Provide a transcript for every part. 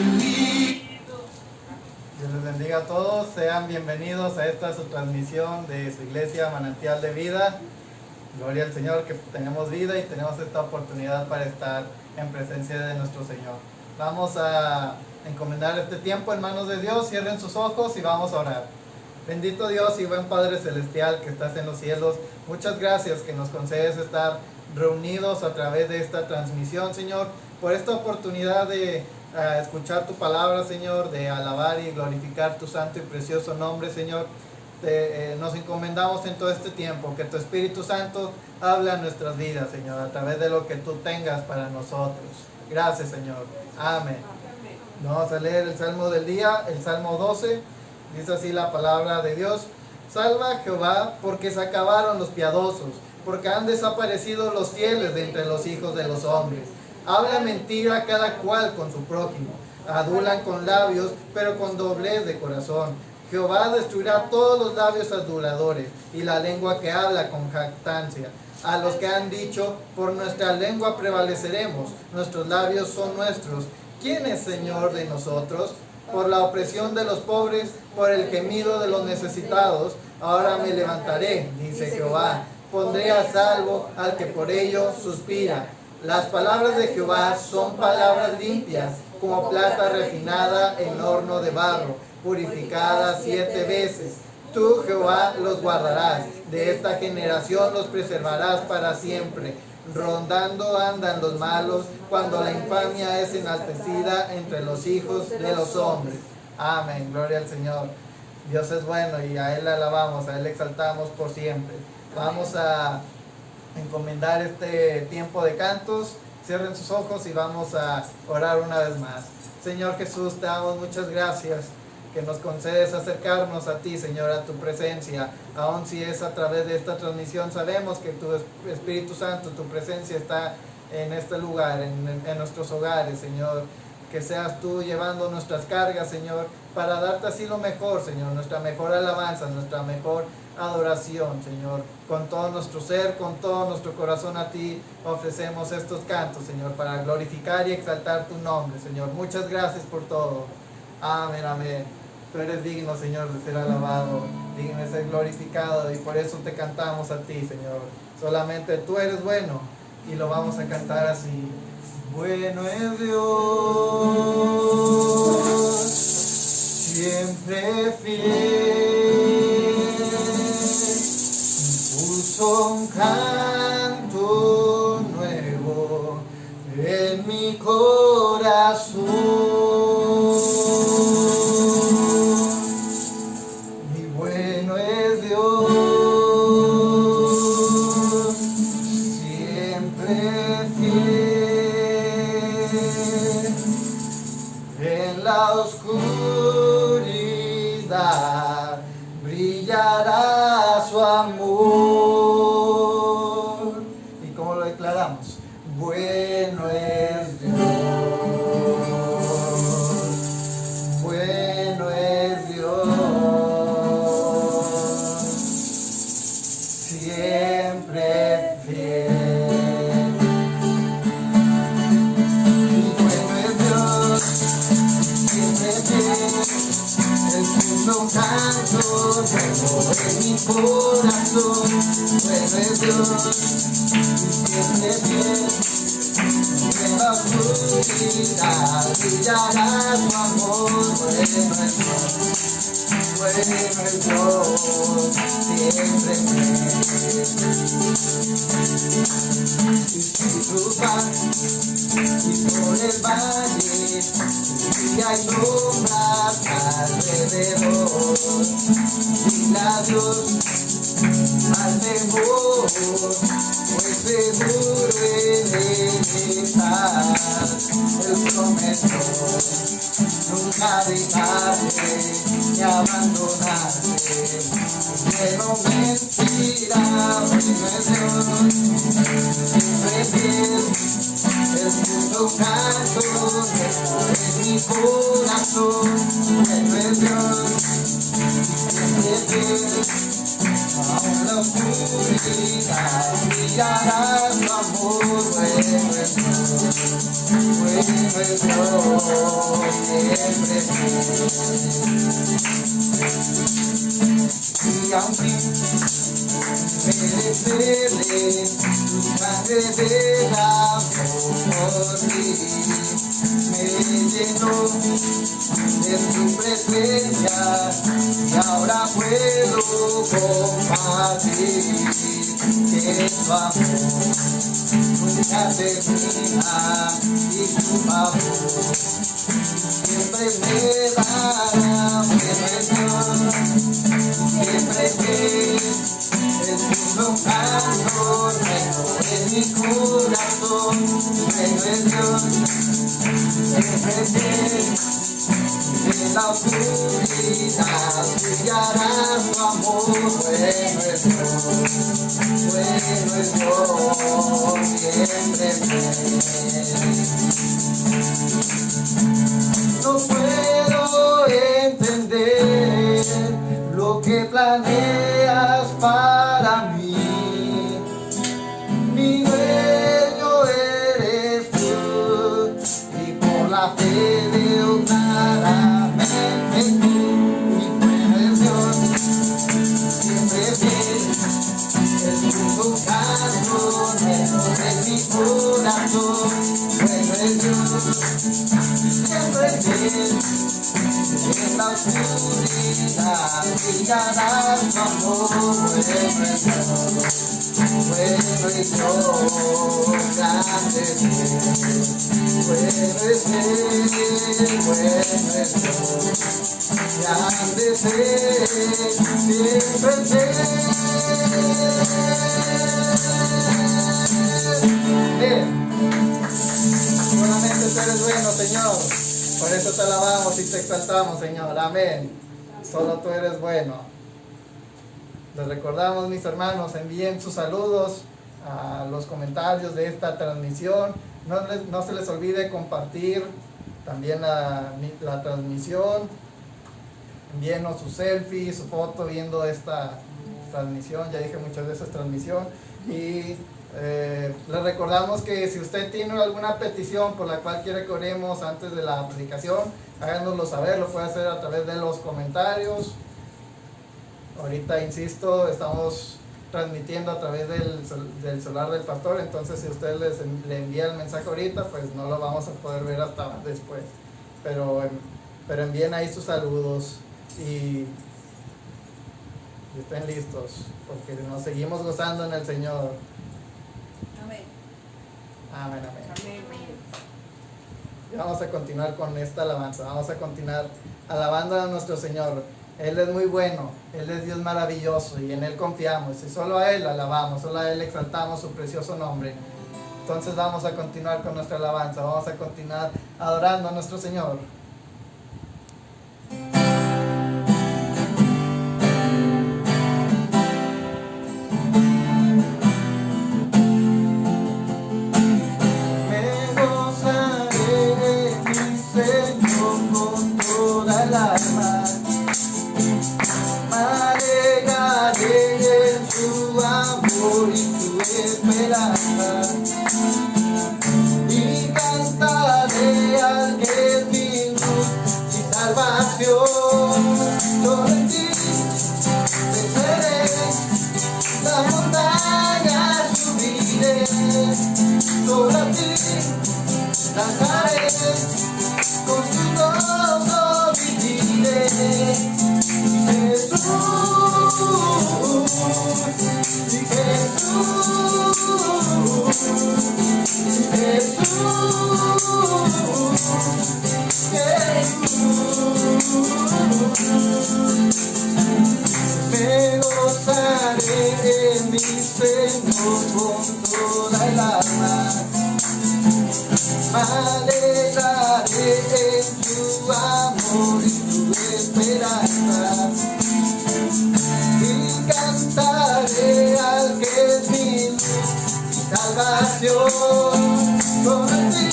Dios les bendiga a todos, sean bienvenidos a esta su transmisión de su iglesia Manantial de Vida. Gloria al Señor que tenemos vida y tenemos esta oportunidad para estar en presencia de nuestro Señor. Vamos a encomendar este tiempo en manos de Dios, cierren sus ojos y vamos a orar. Bendito Dios y buen Padre Celestial que estás en los cielos, muchas gracias que nos concedes estar reunidos a través de esta transmisión, Señor, por esta oportunidad de escuchar tu palabra, Señor, de alabar y glorificar tu santo y precioso nombre, Señor. Nos encomendamos en todo este tiempo, que tu Espíritu Santo hable a nuestras vidas, Señor, a través de lo que tú tengas para nosotros. Gracias, Señor. Amén. Vamos a leer el Salmo del día, el Salmo 12. Dice así la palabra de Dios: Salva a Jehová, porque se acabaron los piadosos, porque han desaparecido los fieles de entre los hijos de los hombres. Habla mentira cada cual con su prójimo, adulan con labios, pero con doblez de corazón. Jehová destruirá todos los labios aduladores y la lengua que habla con jactancia. A los que han dicho, por nuestra lengua prevaleceremos, nuestros labios son nuestros. ¿Quién es Señor de nosotros? Por la opresión de los pobres, por el gemido de los necesitados, ahora me levantaré, dice Jehová. Pondré a salvo al que por ello suspira. Las palabras de Jehová son palabras limpias, como plata refinada en horno de barro, purificada 7 veces. Tú, Jehová, los guardarás, de esta generación los preservarás para siempre. Rondando andan los malos, cuando la infamia es enaltecida entre los hijos de los hombres. Amén, gloria al Señor. Dios es bueno y a Él le alabamos, a Él le exaltamos por siempre. Vamos a encomendar este tiempo de cantos. Cierren sus ojos y vamos a orar una vez más. Señor Jesús, te damos muchas gracias que nos concedes acercarnos a ti, Señor, a tu presencia. Aun si es a través de esta transmisión, sabemos que tu Espíritu Santo, tu presencia está en este lugar, en nuestros hogares, Señor. Que seas tú llevando nuestras cargas, Señor, para darte así lo mejor, Señor, nuestra mejor alabanza, nuestra mejor adoración, Señor. Con todo nuestro ser, con todo nuestro corazón a ti ofrecemos estos cantos, Señor, para glorificar y exaltar tu nombre, Señor. Muchas gracias por todo. Amén, amén. Tú eres digno, Señor, de ser alabado, digno de ser glorificado, y por eso te cantamos a ti, Señor. Solamente tú eres bueno y lo vamos a cantar así. Bueno es Dios, siempre fiel. Puso un canto nuevo en mi corazón. Mi bueno es Dios, siempre fiel. En la oscuridad brillará su amor. ¿Y cómo lo declaramos? Bueno es Dios, bueno es Dios, siempre fiel. Y bueno es Dios, siempre fiel. Escucho un canto nuevo en mi corazón. Bueno es Dios, siempre fiel. En la oscuridad brillará su amor. Bueno es Dios, siempre fiel. Y si tú vas y por el valle y hay sombras alrededor, dile adiós al temor, pues seguro en él estás. Él prometió nunca dejarte ni abandonarte, que no mentirá. Bueno es Dios, siempre fiel. Escucho un canto nuevo en mi corazón. Bueno es Dios, siempre fiel. Aún la oscuridad brillará su amor. Bueno es Dios, siempre en tu presencia y ahora puedo compartir que tu amor nunca termina y tu favor siempre me dará bendición. Siempre que escucho un canto nuevo en mi corazón, bueno es Dios. Siempre que en la oscuridad brillará tu amor, bueno es Dios, siempre no puedo entender lo que planeas para mí. Mi dueño eres tú y por la fe veo claramente tú. Mi bueno es Dios, siempre bien, escucho un canto nuevo en mi corazón. Bueno es Dios, siempre bien, en la oscuridad brillará tu amor. Bueno es Dios, grande es Dios. Bueno es Dios, grande es siempre solamente tú eres bueno, Señor. Por eso te alabamos y te exaltamos, Señor. Amén. Solo tú eres bueno. Les recordamos, mis hermanos, envíen sus saludos a los comentarios de esta transmisión. No se les olvide compartir también la transmisión. Envíenos su selfie, su foto viendo esta transmisión. Ya dije muchas veces transmisión. Y les recordamos que si usted tiene alguna petición por la cual quiere que oremos antes de la predicación, háganoslo saber, lo puede hacer a través de los comentarios. Ahorita, insisto, estamos transmitiendo a través del celular del pastor, entonces si usted le envía el mensaje ahorita, pues no lo vamos a poder ver hasta después. Pero envíen ahí sus saludos y estén listos, porque nos seguimos gozando en el Señor. Amén. Amén, amén. Amén. Y vamos a continuar con esta alabanza, vamos a continuar alabando a nuestro Señor. Él es muy bueno, Él es Dios maravilloso y en Él confiamos y solo a Él alabamos, solo a Él exaltamos su precioso nombre. Entonces vamos a continuar con nuestra alabanza, vamos a continuar adorando a nuestro Señor. Y cantaré al que es mi luz y salvación. Solo en ti venceré, la montaña subiré. Solo a ti cantaré, con tu gozo viviré. Jesús, me gozaré en mi Señor con toda el alma, me alegraré en tu amor y tu esperanza, y cantaré al que es mi luz y salvación. Con ti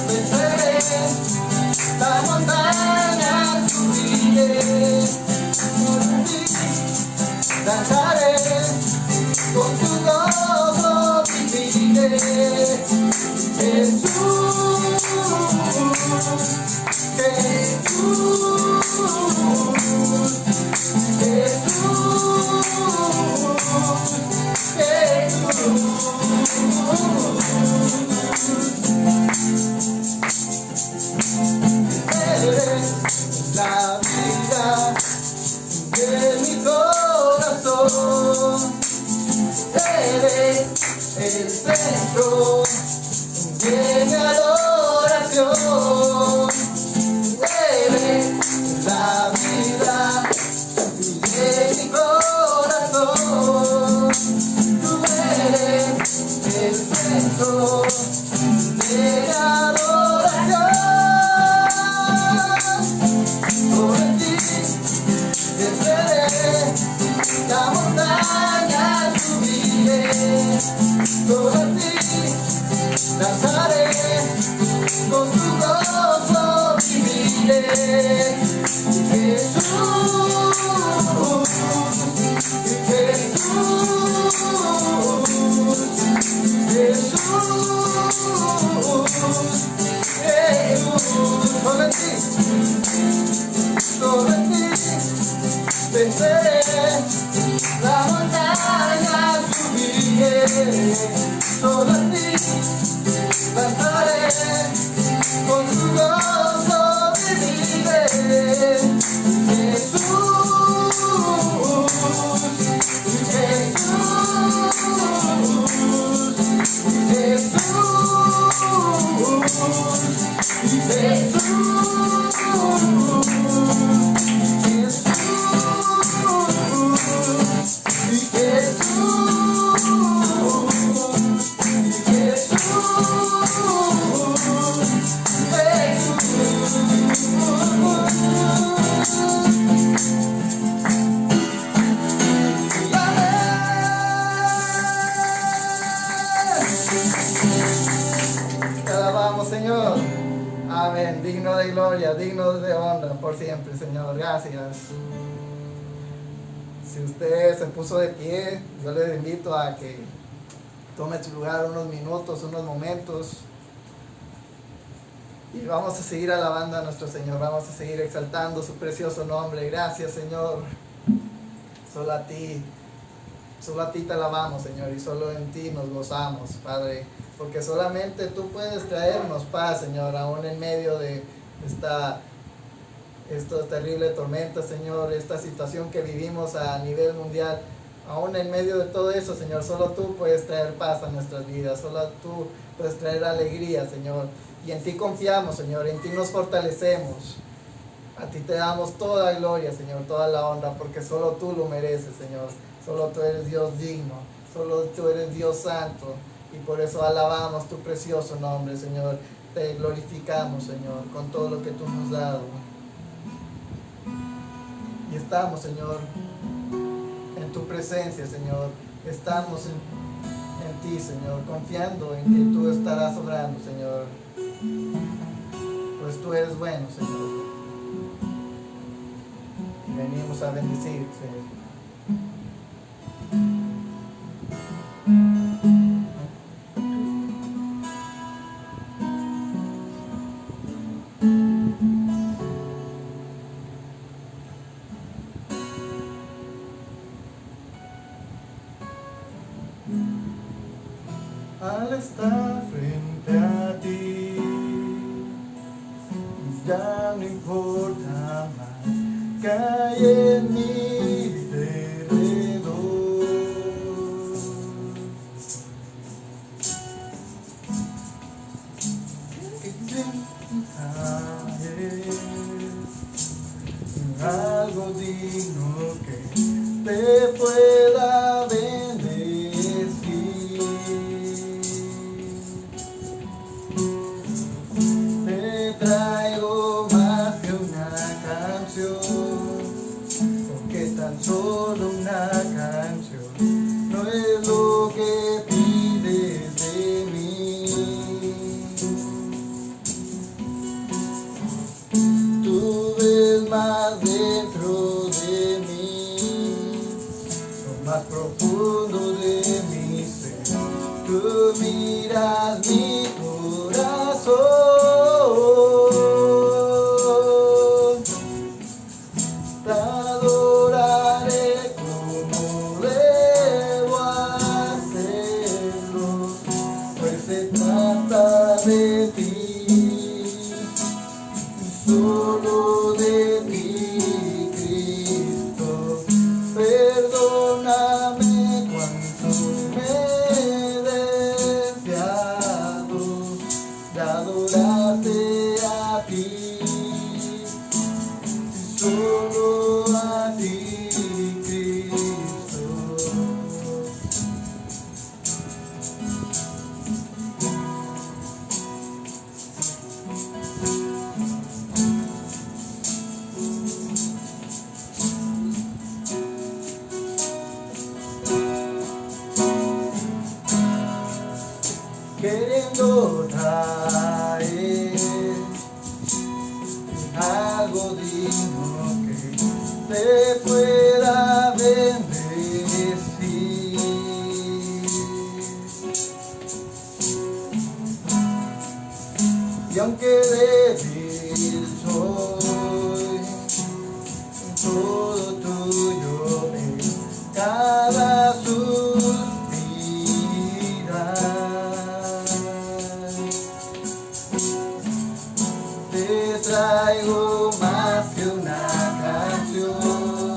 venceré, la montaña subiré. Con ti danzaré, con tu gozo viviré. Jesús, Jesús, Jesús. la vida de mi corazón. Eres el centro de mi adoración. Eres la vida de mi corazón. Tú eres el centro de mi adoración. Sobre ti descenderé, la montaña subiré. Sobre ti danzaré, con tu gozo viviré. Jesús, Jesús, Jesús, sobre ti venceré, la montaña subiré. Sobre ti danzaré, con tu gozo viviré. Jesús, te alabamos, Señor. Amén. Digno de gloria, digno de honra por siempre, Señor. Gracias. Si usted se puso de pie, yo le invito a que tome su lugar unos minutos, unos momentos. Y vamos a seguir alabando a nuestro Señor. Vamos a seguir exaltando su precioso nombre. Gracias, Señor. Solo a ti te alabamos, Señor. Y solo en ti nos gozamos, Padre. Porque solamente tú puedes traernos paz, Señor, aún en medio de esta terrible tormenta, Señor, esta situación que vivimos a nivel mundial. Aún en medio de todo eso, Señor, solo tú puedes traer paz a nuestras vidas, solo tú puedes traer alegría, Señor. Y en ti confiamos, Señor, en ti nos fortalecemos. A ti te damos toda gloria, Señor, toda la honra, porque solo tú lo mereces, Señor. Solo tú eres Dios digno, solo tú eres Dios santo. Y por eso alabamos tu precioso nombre, Señor. Te glorificamos, Señor, con todo lo que tú nos has dado. Y estamos, Señor, en tu presencia, Señor. Estamos en ti, Señor, confiando en que tú estarás obrando, Señor. Pues tú eres bueno, Señor. Y venimos a bendecirte. Al estar frente a ti, ya no importa más que hay en mi derredor. Que es algo digno que te pueda bendecir. Traigo más que una canción, porque tan solo una canción no es lo que pides de mí. Tú ves más dentro de mí, lo más profundo de mi ser. Tú miras mi corazón. De ti, solo de ti, Cristo. Perdóname cuanto me he deseado de adorarte a ti, solo a ti, Cristo. Queriendo traer algo digno que te pueda bendecir, y aunque débil soy, todo tuyo es cada suspirar. Te traigo más que una canción,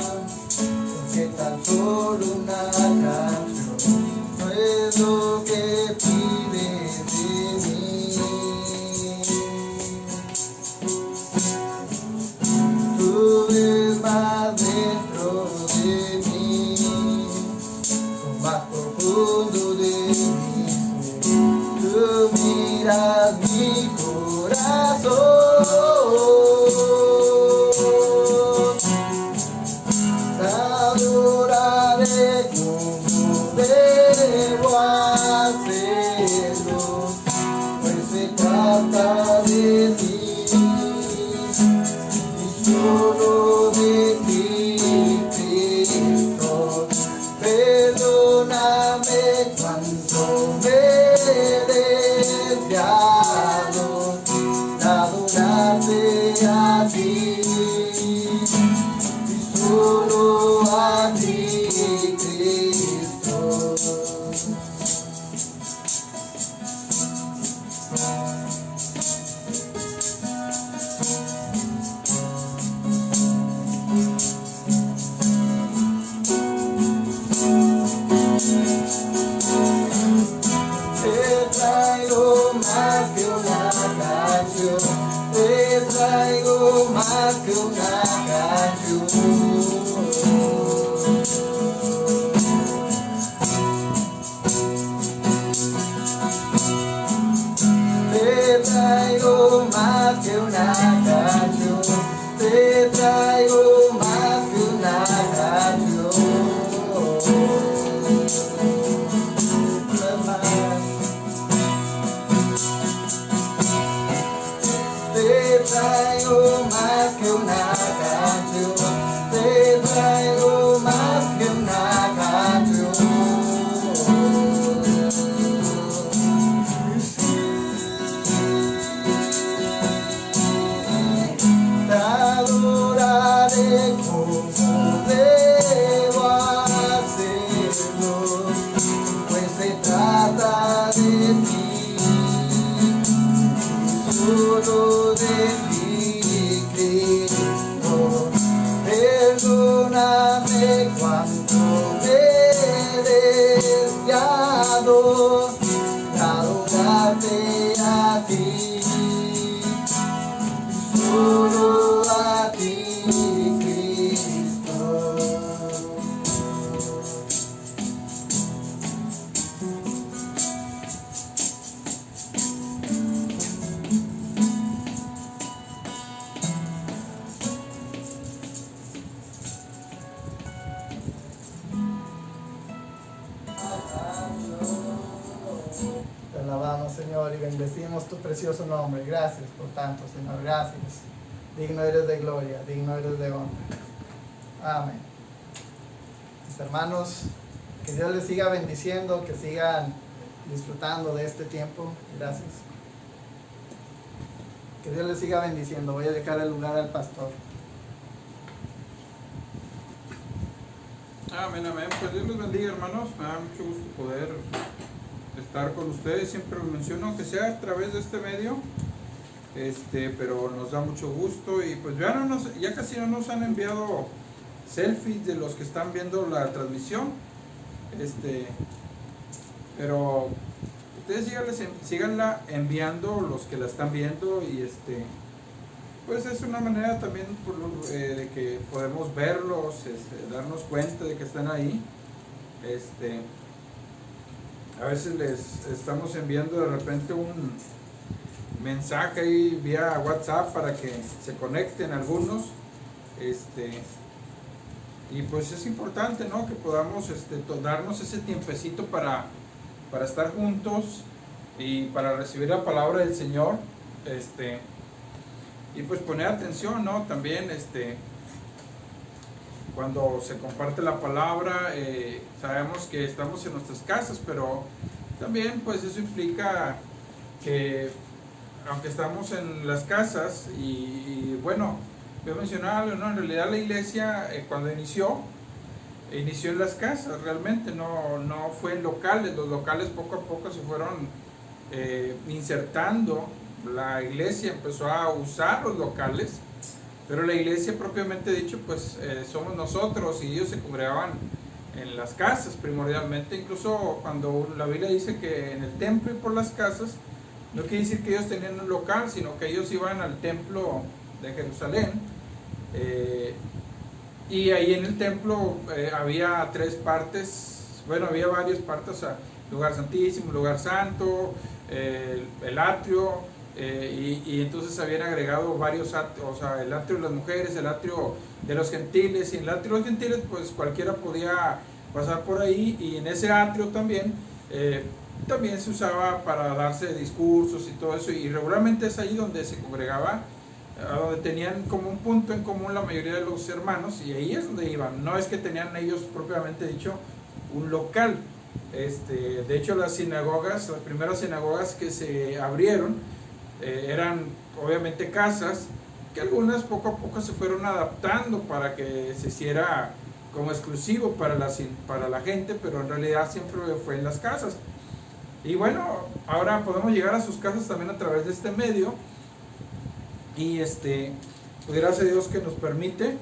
que tan solo una canción no es lo que pides de mí. Tú ves más dentro de mí, lo más profundo de mí. Tú miras mi corazón. Adoraré como debo hacerlo, pues se trata de ti y solo de ti, Cristo. Perdóname cuanto me he deseado de adorarte a ti, solo a ti, Cristo. Te traigo más que una canción, te traigo más que una canción. Te traigo más que una canción, te traigo más que una canción. Te traigo más que una canción, te traigo más que una canción. Te adoraré como debo hacerlo, pues se trata de ti, solo de ti, Cristo. Perdóname cuanto me he deseado de adorarte a ti, solo a ti, Cristo. Te alabamos, Señor, y bendecimos tu precioso nombre. Gracias por tanto, Señor. Gracias. Digno eres de gloria, digno eres de honra. Amén. Mis hermanos, que Dios les siga bendiciendo, que sigan disfrutando de este tiempo. Gracias. Que Dios les siga bendiciendo. Voy a dejar el lugar al pastor. Amén, amén. Pues Dios los bendiga, hermanos. Me da mucho gusto poder estar con ustedes. Siempre lo menciono, que sea a través de este medio, pero nos da mucho gusto. Y pues ya casi no nos han enviado selfies de los que están viendo la transmisión, pero ustedes síganla enviando los que la están viendo, y pues es una manera también de que podemos verlos, darnos cuenta de que están ahí. A veces les estamos enviando de repente un mensaje ahí vía WhatsApp para que se conecten algunos, y pues es importante, ¿no?, que podamos darnos ese tiempecito para estar juntos y para recibir la palabra del Señor, y pues poner atención, ¿no?, también cuando se comparte la palabra. Sabemos que estamos en nuestras casas, pero también pues eso implica que aunque estamos en las casas, y bueno, voy a mencionarlo, ¿no?, en realidad la iglesia cuando inició en las casas, realmente no fue en locales. Los locales poco a poco se fueron insertando. La iglesia empezó a usar los locales, pero la iglesia propiamente dicho pues somos nosotros, y ellos se congregaban en las casas primordialmente. Incluso cuando la Biblia dice que en el templo y por las casas, no quiere decir que ellos tenían un local, sino que ellos iban al templo de Jerusalén, y ahí en el templo había tres partes, bueno, había varias partes, o sea, lugar santísimo, lugar santo, el atrio, y entonces habían agregado varios atrios, o sea, el atrio de las mujeres, el atrio de los gentiles, y en el atrio de los gentiles pues cualquiera podía pasar por ahí, y en ese atrio también se usaba para darse discursos y todo eso, y regularmente es ahí donde se congregaba, donde tenían como un punto en común la mayoría de los hermanos, y ahí es donde iban. No es que tenían ellos propiamente dicho un local. De hecho, las primeras sinagogas que se abrieron eran obviamente casas, que algunas poco a poco se fueron adaptando para que se hiciera como exclusivo para la gente, pero en realidad siempre fue en las casas. Y bueno, ahora podemos llegar a sus casas también a través de este medio, y pues gracias a Dios que nos permite.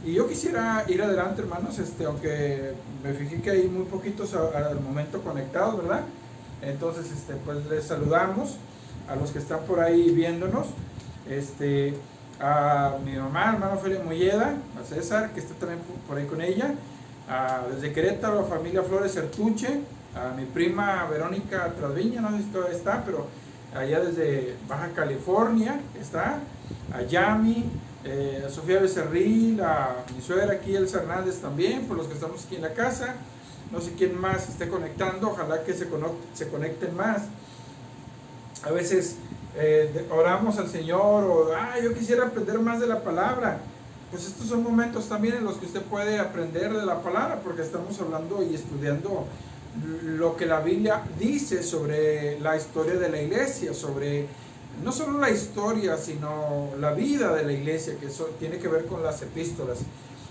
Y yo quisiera ir adelante, hermanos, aunque me fijé que hay muy poquitos al momento conectados, ¿verdad? Entonces pues les saludamos a los que están por ahí viéndonos, a mi mamá, hermano Félix Molleda, a César, que está también por ahí con ella, desde Querétaro, a familia Flores Sertuche, a mi prima Verónica Trasviña, no sé si todavía está, pero allá desde Baja California está, a Yami, a Sofía Becerril, a mi suegra aquí, Elsa Hernández también, por los que estamos aquí en la casa. No sé quién más esté conectando, ojalá que se conecten más. A veces oramos al Señor, o yo quisiera aprender más de la palabra. Pues estos son momentos también en los que usted puede aprender de la palabra, porque estamos hablando y estudiando lo que la Biblia dice sobre la historia de la iglesia, sobre no solo la historia, sino la vida de la iglesia, que eso tiene que ver con las epístolas.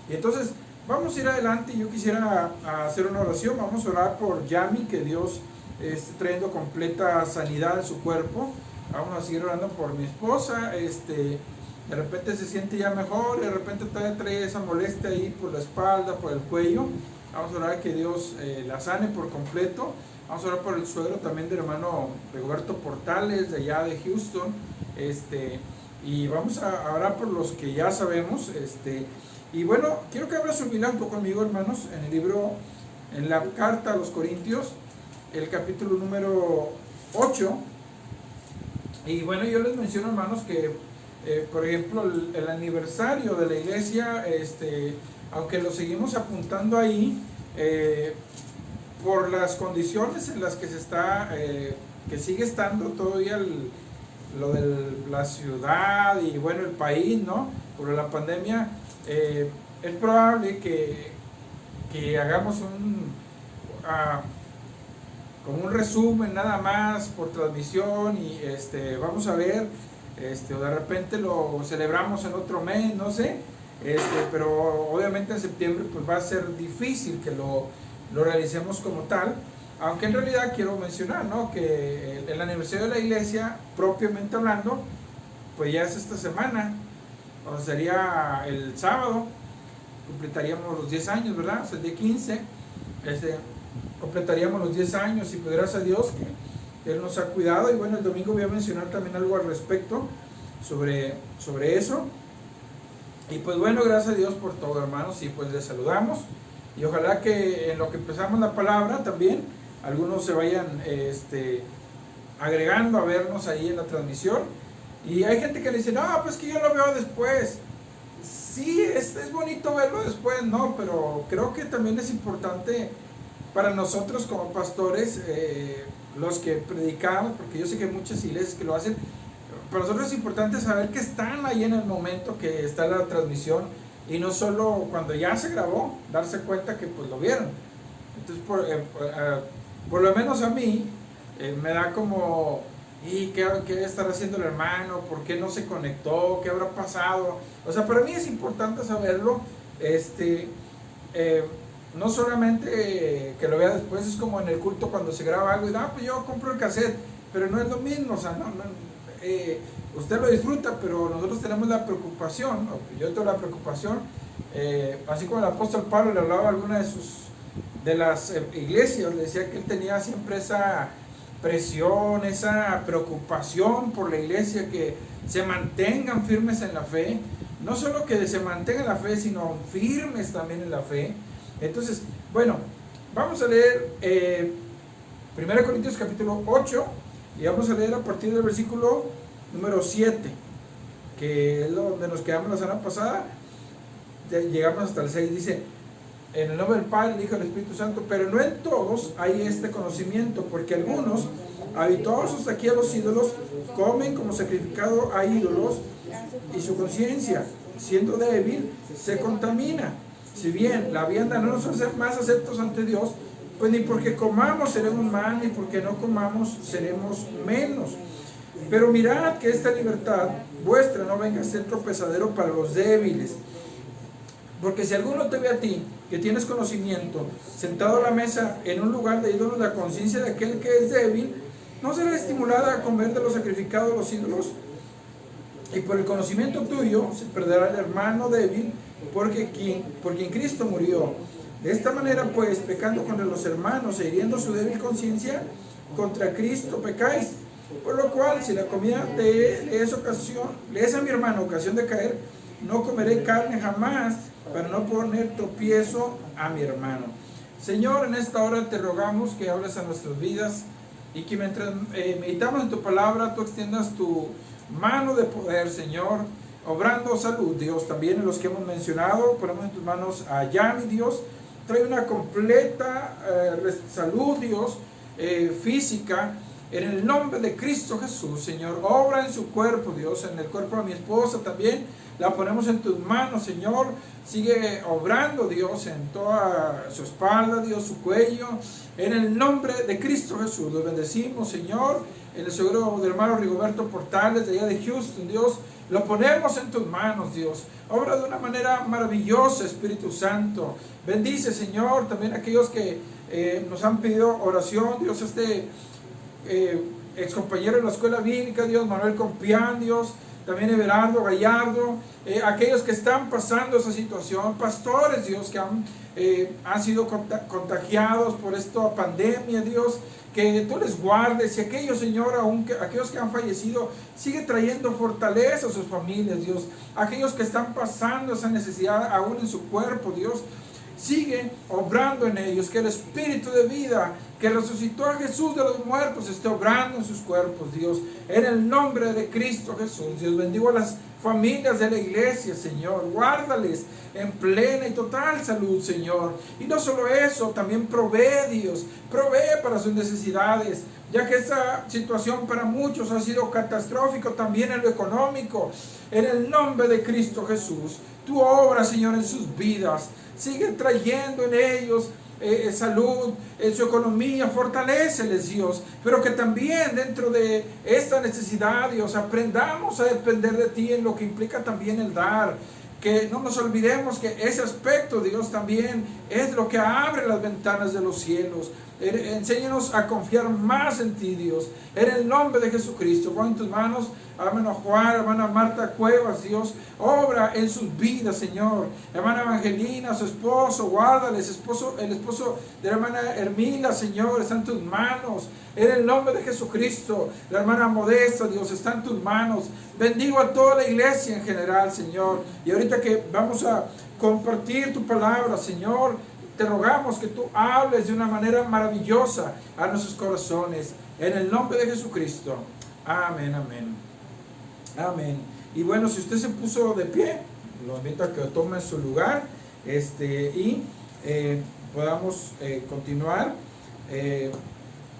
Y entonces vamos a ir adelante. Yo quisiera hacer una oración. Vamos a orar por Yami, que Dios esté trayendo completa sanidad en su cuerpo. Vamos a seguir orando por mi esposa. De repente se siente ya mejor, de repente todavía trae esa molestia ahí por la espalda, por el cuello. Vamos a orar que Dios la sane por completo. Vamos a orar por el suegro también del hermano Rigoberto Portales, de allá de Houston. Y vamos a orar por los que ya sabemos. Y bueno, quiero que abra su Biblia un poco conmigo, hermanos, en la carta a los Corintios, el capítulo número 8. Y bueno, yo les menciono, hermanos, que por ejemplo el aniversario de la iglesia, aunque lo seguimos apuntando ahí, por las condiciones en las que se está, que sigue estando todavía lo de la ciudad y bueno, el país, ¿no? Por la pandemia, es probable que hagamos como un resumen nada más por transmisión, y vamos a ver, o de repente lo celebramos en otro mes, no sé, pero obviamente en septiembre pues va a ser difícil que lo realicemos como tal, aunque en realidad quiero mencionar, ¿no?, que el aniversario de la iglesia, propiamente hablando, pues ya es esta semana, o sea, sería el sábado, completaríamos los 10 años, ¿verdad? O sea, el día 15, completaríamos los 10 años y pues gracias a Dios que Él nos ha cuidado. Y bueno, el domingo voy a mencionar también algo al respecto sobre eso. Y pues bueno, gracias a Dios por todo, hermanos, y pues les saludamos. Y ojalá que en lo que empezamos la palabra también, algunos se vayan agregando a vernos ahí en la transmisión. Y hay gente que le dice, no, pues que yo lo veo después. Sí, es bonito verlo después, no, pero creo que también es importante para nosotros como pastores, los que predicamos, porque yo sé que hay muchas iglesias que lo hacen, para nosotros es importante saber que están ahí en el momento que está la transmisión y no solo cuando ya se grabó, darse cuenta que pues lo vieron. Entonces, por lo menos a mí, me da como, ¿y qué estará haciendo el hermano? ¿Por qué no se conectó? ¿Qué habrá pasado? O sea, para mí es importante saberlo, no solamente que lo vea después, es como en el culto cuando se graba algo y pues yo compro el cassette, pero no es lo mismo, o sea, usted lo disfruta, pero nosotros tenemos la preocupación, yo tengo la preocupación, así como el apóstol Pablo le hablaba a alguna de las iglesias, le decía que él tenía siempre esa presión, esa preocupación por la iglesia, que se mantengan firmes en la fe, no solo que se mantengan en la fe, sino firmes también en la fe. Entonces, bueno, vamos a leer 1 Corintios capítulo 8 y vamos a leer a partir del versículo número 7, que es donde nos quedamos la semana pasada. Ya llegamos hasta el 6, dice: en el nombre del Padre, del Hijo y del Espíritu Santo, pero no en todos hay este conocimiento, porque algunos, habituados hasta aquí a los ídolos, comen como sacrificado a ídolos, y su conciencia, siendo débil, se contamina. Si bien la vianda no nos hace más aceptos ante Dios, pues ni porque comamos seremos más, ni porque no comamos seremos menos. Pero mirad que esta libertad vuestra no venga a ser tropezadero para los débiles. Porque si alguno te ve a ti, que tienes conocimiento, sentado a la mesa en un lugar de ídolos, la conciencia de aquel que es débil, ¿no será estimulada a comer de lo sacrificado a los ídolos? Y por el conocimiento tuyo se perderá el hermano débil, por quien Cristo murió. De esta manera, pues, pecando contra los hermanos e hiriendo su débil conciencia, contra Cristo pecáis. Por lo cual, si la comida le es a mi hermano ocasión de caer, no comeré carne jamás, para no poner tropiezo a mi hermano. Señor, en esta hora te rogamos que hables a nuestras vidas y que mientras meditamos en tu palabra, tú extiendas tu mano de poder, Señor, obrando salud, Dios. También en los que hemos mencionado, ponemos en tus manos a Yami, Dios. Trae una completa salud, Dios, física, en el nombre de Cristo Jesús, Señor. Obra en su cuerpo, Dios, en el cuerpo de mi esposa también. La ponemos en tus manos, Señor. Sigue obrando, Dios, en toda su espalda, Dios, su cuello. En el nombre de Cristo Jesús, los bendecimos, Señor. En el seguro del hermano Rigoberto Portales, de allá de Houston, Dios, lo ponemos en tus manos, Dios. Obra de una manera maravillosa, Espíritu Santo. Bendice, Señor, también a aquellos que nos han pedido oración, Dios, ex compañero de la escuela bíblica, Dios, Manuel Compián, Dios, también Everardo Gallardo, aquellos que están pasando esa situación, pastores, Dios, que han sido contagiados por esta pandemia, Dios, que tú les guardes, y aquellos, Señor, aquellos que han fallecido, sigue trayendo fortaleza a sus familias, Dios, aquellos que están pasando esa necesidad aún en su cuerpo, Dios, sigue obrando en ellos, que el Espíritu de vida que resucitó a Jesús de los muertos esté obrando en sus cuerpos, Dios, en el nombre de Cristo Jesús. Dios, bendigo a las familias de la iglesia, Señor, guárdales en plena y total salud, Señor, y no solo eso, también provee, Dios, provee para sus necesidades, ya que esta situación para muchos ha sido catastrófico también en lo económico. En el nombre de Cristo Jesús, tu obra, Señor, en sus vidas, sigue trayendo en ellos salud, en su economía, fortaléceles, Dios, pero que también dentro de esta necesidad, Dios, aprendamos a depender de ti en lo que implica también el dar, que no nos olvidemos que ese aspecto, Dios, también es lo que abre las ventanas de los cielos. Enséñanos a confiar más en ti, Dios. En el nombre de Jesucristo, pon en tus manos a hermano Juan, hermana Marta Cuevas, Dios. Obra en sus vidas, Señor. Hermana Evangelina, su esposo, guárdales. El esposo de la hermana Hermila, Señor, está en tus manos. En el nombre de Jesucristo. La hermana Modesta, Dios, está en tus manos. Bendigo a toda la iglesia en general, Señor. Y ahorita que vamos a compartir tu palabra, Señor, te rogamos que tú hables de una manera maravillosa a nuestros corazones. En el nombre de Jesucristo. Amén, amén. Amén. Y bueno, si usted se puso de pie, lo invito a que tome su lugar y podamos continuar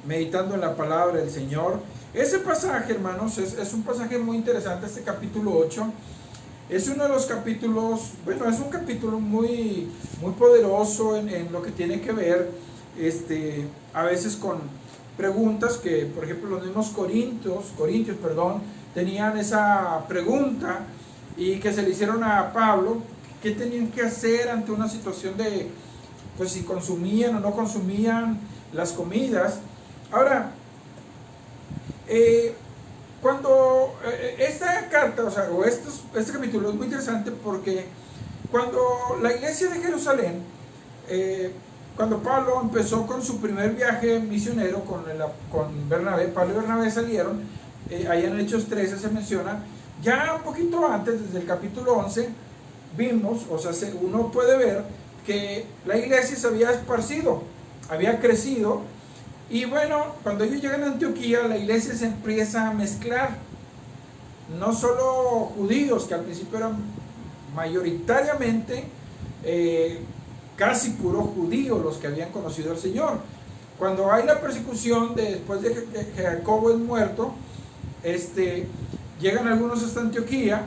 meditando en la palabra del Señor. Ese pasaje, hermanos, es un pasaje muy interesante, este capítulo 8. Es uno de los capítulos, bueno, es un capítulo muy, muy poderoso en lo que tiene que ver a veces con preguntas que, por ejemplo, los mismos corintios, tenían esa pregunta y que se le hicieron a Pablo, qué tenían que hacer ante una situación de, pues, si consumían o no consumían las comidas. Ahora, cuando esta carta, este capítulo es muy interesante porque cuando la iglesia de Jerusalén, cuando Pablo empezó con su primer viaje misionero con Bernabé, Pablo y Bernabé salieron, allá en Hechos 13 se menciona, ya un poquito antes, desde el capítulo 11, vimos, uno puede ver que la iglesia se había esparcido, había crecido. Y bueno, cuando ellos llegan a Antioquía, la iglesia se empieza a mezclar. No solo judíos, que al principio eran mayoritariamente casi puros judíos los que habían conocido al Señor. Cuando hay la persecución después de que Jacobo es muerto, llegan algunos hasta Antioquía.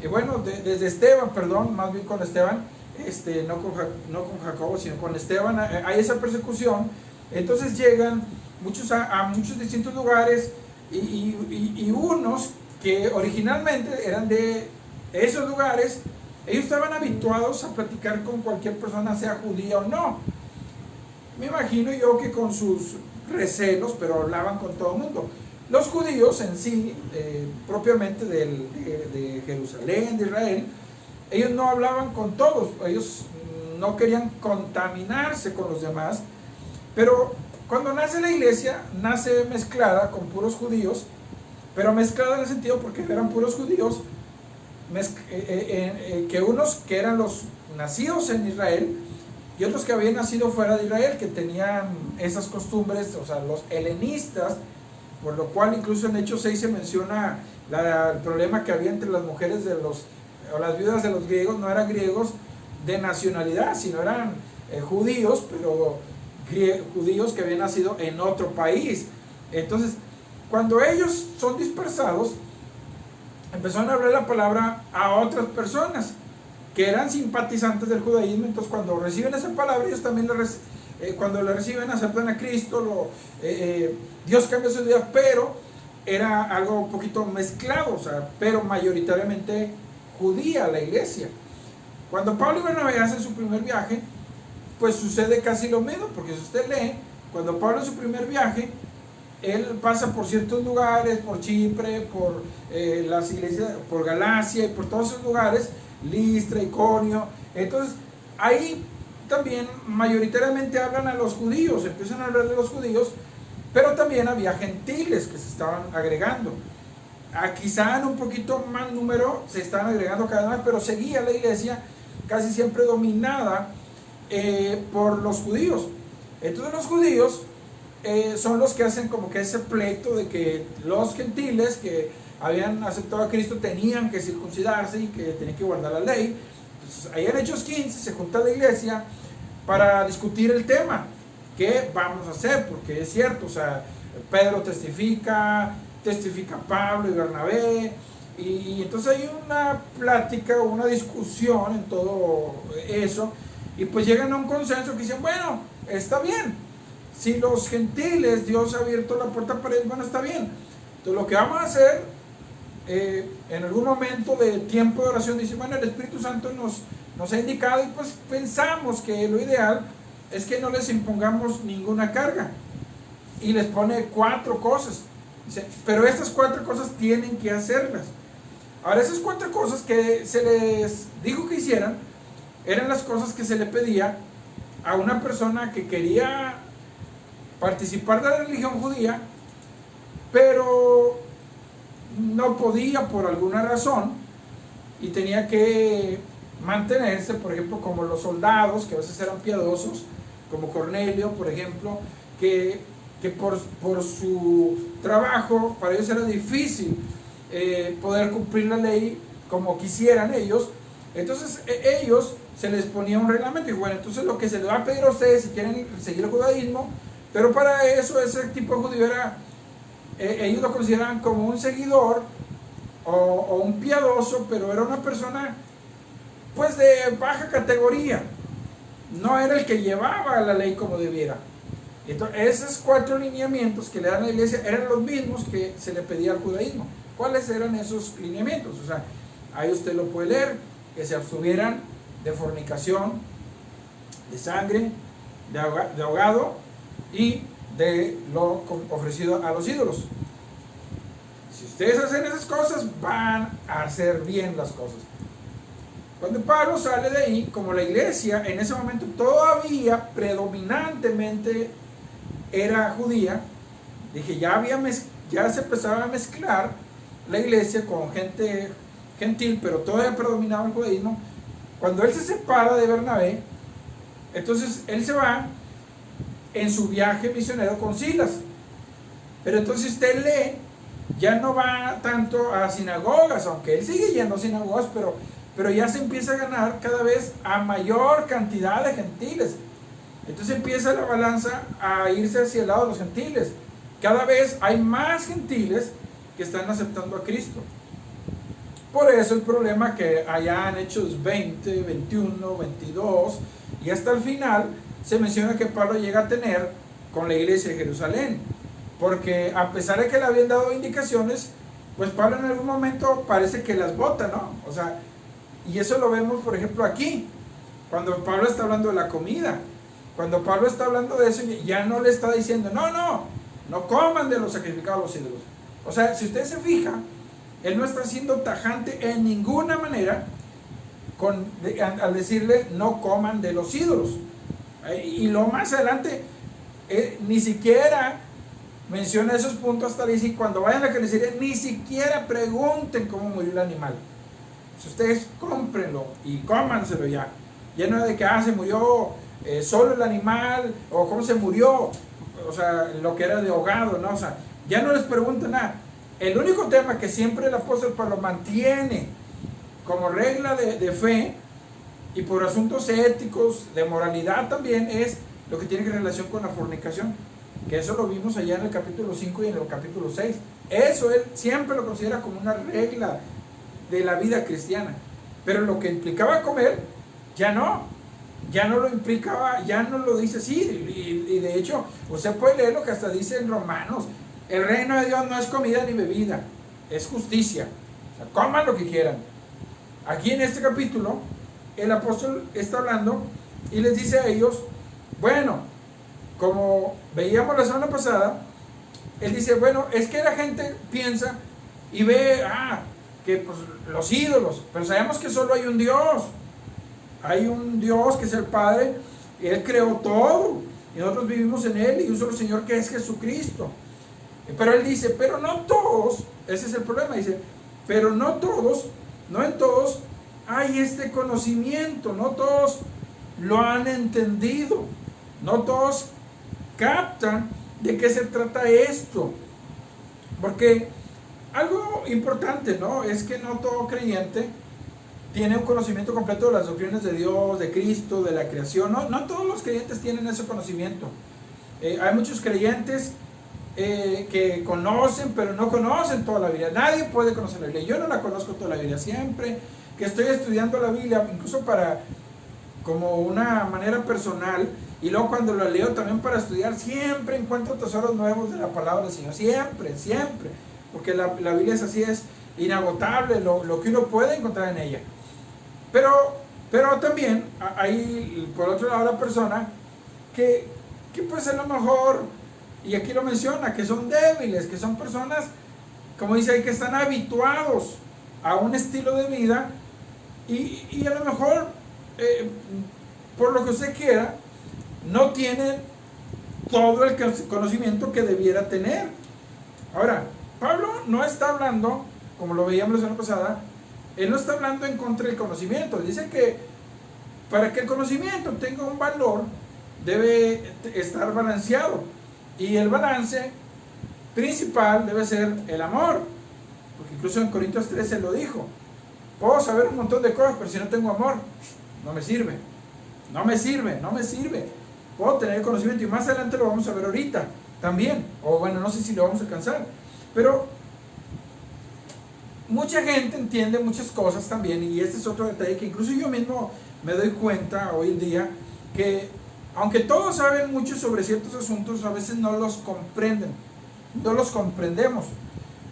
Y bueno, desde Esteban, más bien con Esteban, no con Jacobo, sino con Esteban, hay esa persecución. Entonces llegan muchos a muchos distintos lugares y unos que originalmente eran de esos lugares, ellos estaban habituados a platicar con cualquier persona, sea judía o no. Me imagino yo que con sus recelos, pero hablaban con todo el mundo. Los judíos en sí, propiamente de Jerusalén, de Israel, ellos no hablaban con todos, ellos no querían contaminarse con los demás. Pero cuando nace la iglesia, nace mezclada con puros judíos, pero mezclada en el sentido porque eran puros judíos, que unos que eran los nacidos en Israel y otros que habían nacido fuera de Israel, que tenían esas costumbres, los helenistas, por lo cual incluso en Hechos 6 se menciona el problema que había entre las mujeres o las viudas de los griegos. No eran griegos de nacionalidad, sino eran judíos, pero judíos que habían nacido en otro país. Entonces, cuando ellos son dispersados, empezaron a hablar la palabra a otras personas que eran simpatizantes del judaísmo. Entonces, cuando reciben esa palabra, ellos también cuando la reciben, aceptan a Cristo, Dios cambia su vida, pero era algo un poquito mezclado, pero mayoritariamente judía la iglesia. Cuando Pablo y Bernabé hacen su primer viaje, pues sucede casi lo mismo, porque si usted lee, cuando Pablo en su primer viaje, él pasa por ciertos lugares, por Chipre, por las iglesias, por Galacia y por todos esos lugares, Listra, Iconio. Entonces, ahí también mayoritariamente hablan a los judíos, empiezan a hablar de los judíos, pero también había gentiles que se estaban agregando. Quizá en un poquito más número se estaban agregando cada vez más, pero seguía la iglesia casi siempre dominada por los judíos. Entonces los judíos son los que hacen como que ese pleito de que los gentiles que habían aceptado a Cristo tenían que circuncidarse y que tenían que guardar la ley. Entonces, ahí en Hechos 15 se junta la iglesia para discutir el tema. ¿Qué vamos a hacer? Porque es cierto, Pedro testifica Pablo y Bernabé, y entonces hay una plática, una discusión en todo eso, y pues llegan a un consenso que dicen, bueno, está bien, si los gentiles, Dios ha abierto la puerta para ellos, bueno, está bien. Entonces lo que vamos a hacer, en algún momento de tiempo de oración, dice, bueno, el Espíritu Santo nos ha indicado, y pues pensamos que lo ideal es que no les impongamos ninguna carga. Y les pone 4 cosas. Dice, pero estas 4 cosas tienen que hacerlas. Ahora, esas 4 cosas que se les dijo que hicieran, eran las cosas que se le pedía a una persona que quería participar de la religión judía, pero no podía por alguna razón y tenía que mantenerse, por ejemplo, como los soldados, que a veces eran piadosos, como Cornelio, por ejemplo, que por su trabajo, para ellos era difícil poder cumplir la ley como quisieran ellos. Entonces ellos se les ponía un reglamento y bueno, entonces lo que se les va a pedir a ustedes si quieren seguir el judaísmo, pero para eso ese tipo de judío era, ellos lo consideraban como un seguidor o un piadoso, pero era una persona pues de baja categoría, no era el que llevaba la ley como debiera. Entonces esos 4 lineamientos que le dan a la iglesia eran los mismos que se le pedía al judaísmo. ¿Cuáles eran esos lineamientos? O sea, ahí usted lo puede leer, que se abstuvieran de fornicación, de sangre, de ahogado y de lo ofrecido a los ídolos. Si ustedes hacen esas cosas, van a hacer bien las cosas. Cuando Pablo sale de ahí, como la iglesia en ese momento todavía predominantemente era judía, dije, ya se empezaba a mezclar la iglesia con gente gentil, pero todavía predominaba el judaísmo. Cuando él se separa de Bernabé, entonces él se va en su viaje misionero con Silas. Pero entonces usted lee, ya no va tanto a sinagogas, aunque él sigue yendo a sinagogas, pero ya se empieza a ganar cada vez a mayor cantidad de gentiles. Entonces empieza la balanza a irse hacia el lado de los gentiles. Cada vez hay más gentiles que están aceptando a Cristo. Por eso el problema que allá en Hechos 20, 21, 22 y hasta el final se menciona que Pablo llega a tener con la iglesia de Jerusalén. Porque a pesar de que le habían dado indicaciones, pues Pablo en algún momento parece que las bota, ¿no? O sea, y eso lo vemos por ejemplo aquí, cuando Pablo está hablando de la comida. Cuando Pablo está hablando de eso, ya no le está diciendo, no coman de los sacrificados a los ídolos. O sea, si usted se fija, él no está siendo tajante en ninguna manera al decirle no coman de los ídolos. Y lo más adelante, ni siquiera menciona esos puntos, hasta dice, cuando vayan a la carnicería, ni siquiera pregunten cómo murió el animal. Si ustedes cómprenlo y cómanselo ya. Ya no es de que se murió solo el animal, o cómo se murió, o sea, lo que era de ahogado, ¿no? O sea, ya no les preguntan nada. El único tema que siempre el apóstol Pablo mantiene como regla de fe y por asuntos éticos, de moralidad también, es lo que tiene relación con la fornicación, que eso lo vimos allá en el capítulo 5 y en el capítulo 6. Eso él siempre lo considera como una regla de la vida cristiana. Pero lo que implicaba comer, ya no lo implicaba, ya no lo dice así. Y de hecho, usted puede leer lo que hasta dice en Romanos: el reino de Dios no es comida ni bebida, es justicia. O sea, coman lo que quieran. Aquí en este capítulo, el apóstol está hablando y les dice a ellos, bueno, como veíamos la semana pasada, él dice, bueno, es que la gente piensa y ve, que pues los ídolos, pero sabemos que solo hay un Dios que es el Padre, y Él creó todo, y nosotros vivimos en Él, y un solo Señor que es Jesucristo. Pero Él dice, pero no todos, ese es el problema, dice, pero no en todos hay este conocimiento, no todos lo han entendido, no todos captan de qué se trata esto. Porque algo importante, ¿no?, es que no todo creyente tiene un conocimiento completo de las doctrinas de Dios, de Cristo, de la creación. No todos los creyentes tienen ese conocimiento. Hay muchos creyentes que conocen, pero no conocen toda la Biblia. Nadie puede conocer la Biblia. Yo no la conozco toda la Biblia. Siempre que estoy estudiando la Biblia, incluso como una manera personal, y luego cuando la leo también para estudiar, siempre encuentro tesoros nuevos de la palabra del Señor. Siempre, porque la Biblia es así, es inagotable lo que uno puede encontrar en ella. Pero también hay, por otro lado, la persona que pues a lo mejor, y aquí lo menciona, que son débiles, que son personas, como dice ahí, que están habituados a un estilo de vida y a lo mejor, por lo que usted quiera, no tienen todo el conocimiento que debiera tener. Ahora, Pablo no está hablando, como lo veíamos la semana pasada, él no está hablando en contra del conocimiento. Él dice que para que el conocimiento tenga un valor, debe estar balanceado. Y el balance principal debe ser el amor. Porque incluso en Corintios 13 lo dijo. Puedo saber un montón de cosas, pero si no tengo amor, no me sirve. No me sirve, no me sirve. Puedo tener conocimiento y más adelante lo vamos a ver ahorita también. O bueno, no sé si lo vamos a alcanzar. Pero mucha gente entiende muchas cosas también, y este es otro detalle que incluso yo mismo me doy cuenta hoy en día, que aunque todos saben mucho sobre ciertos asuntos, a veces no los comprenden, no los comprendemos.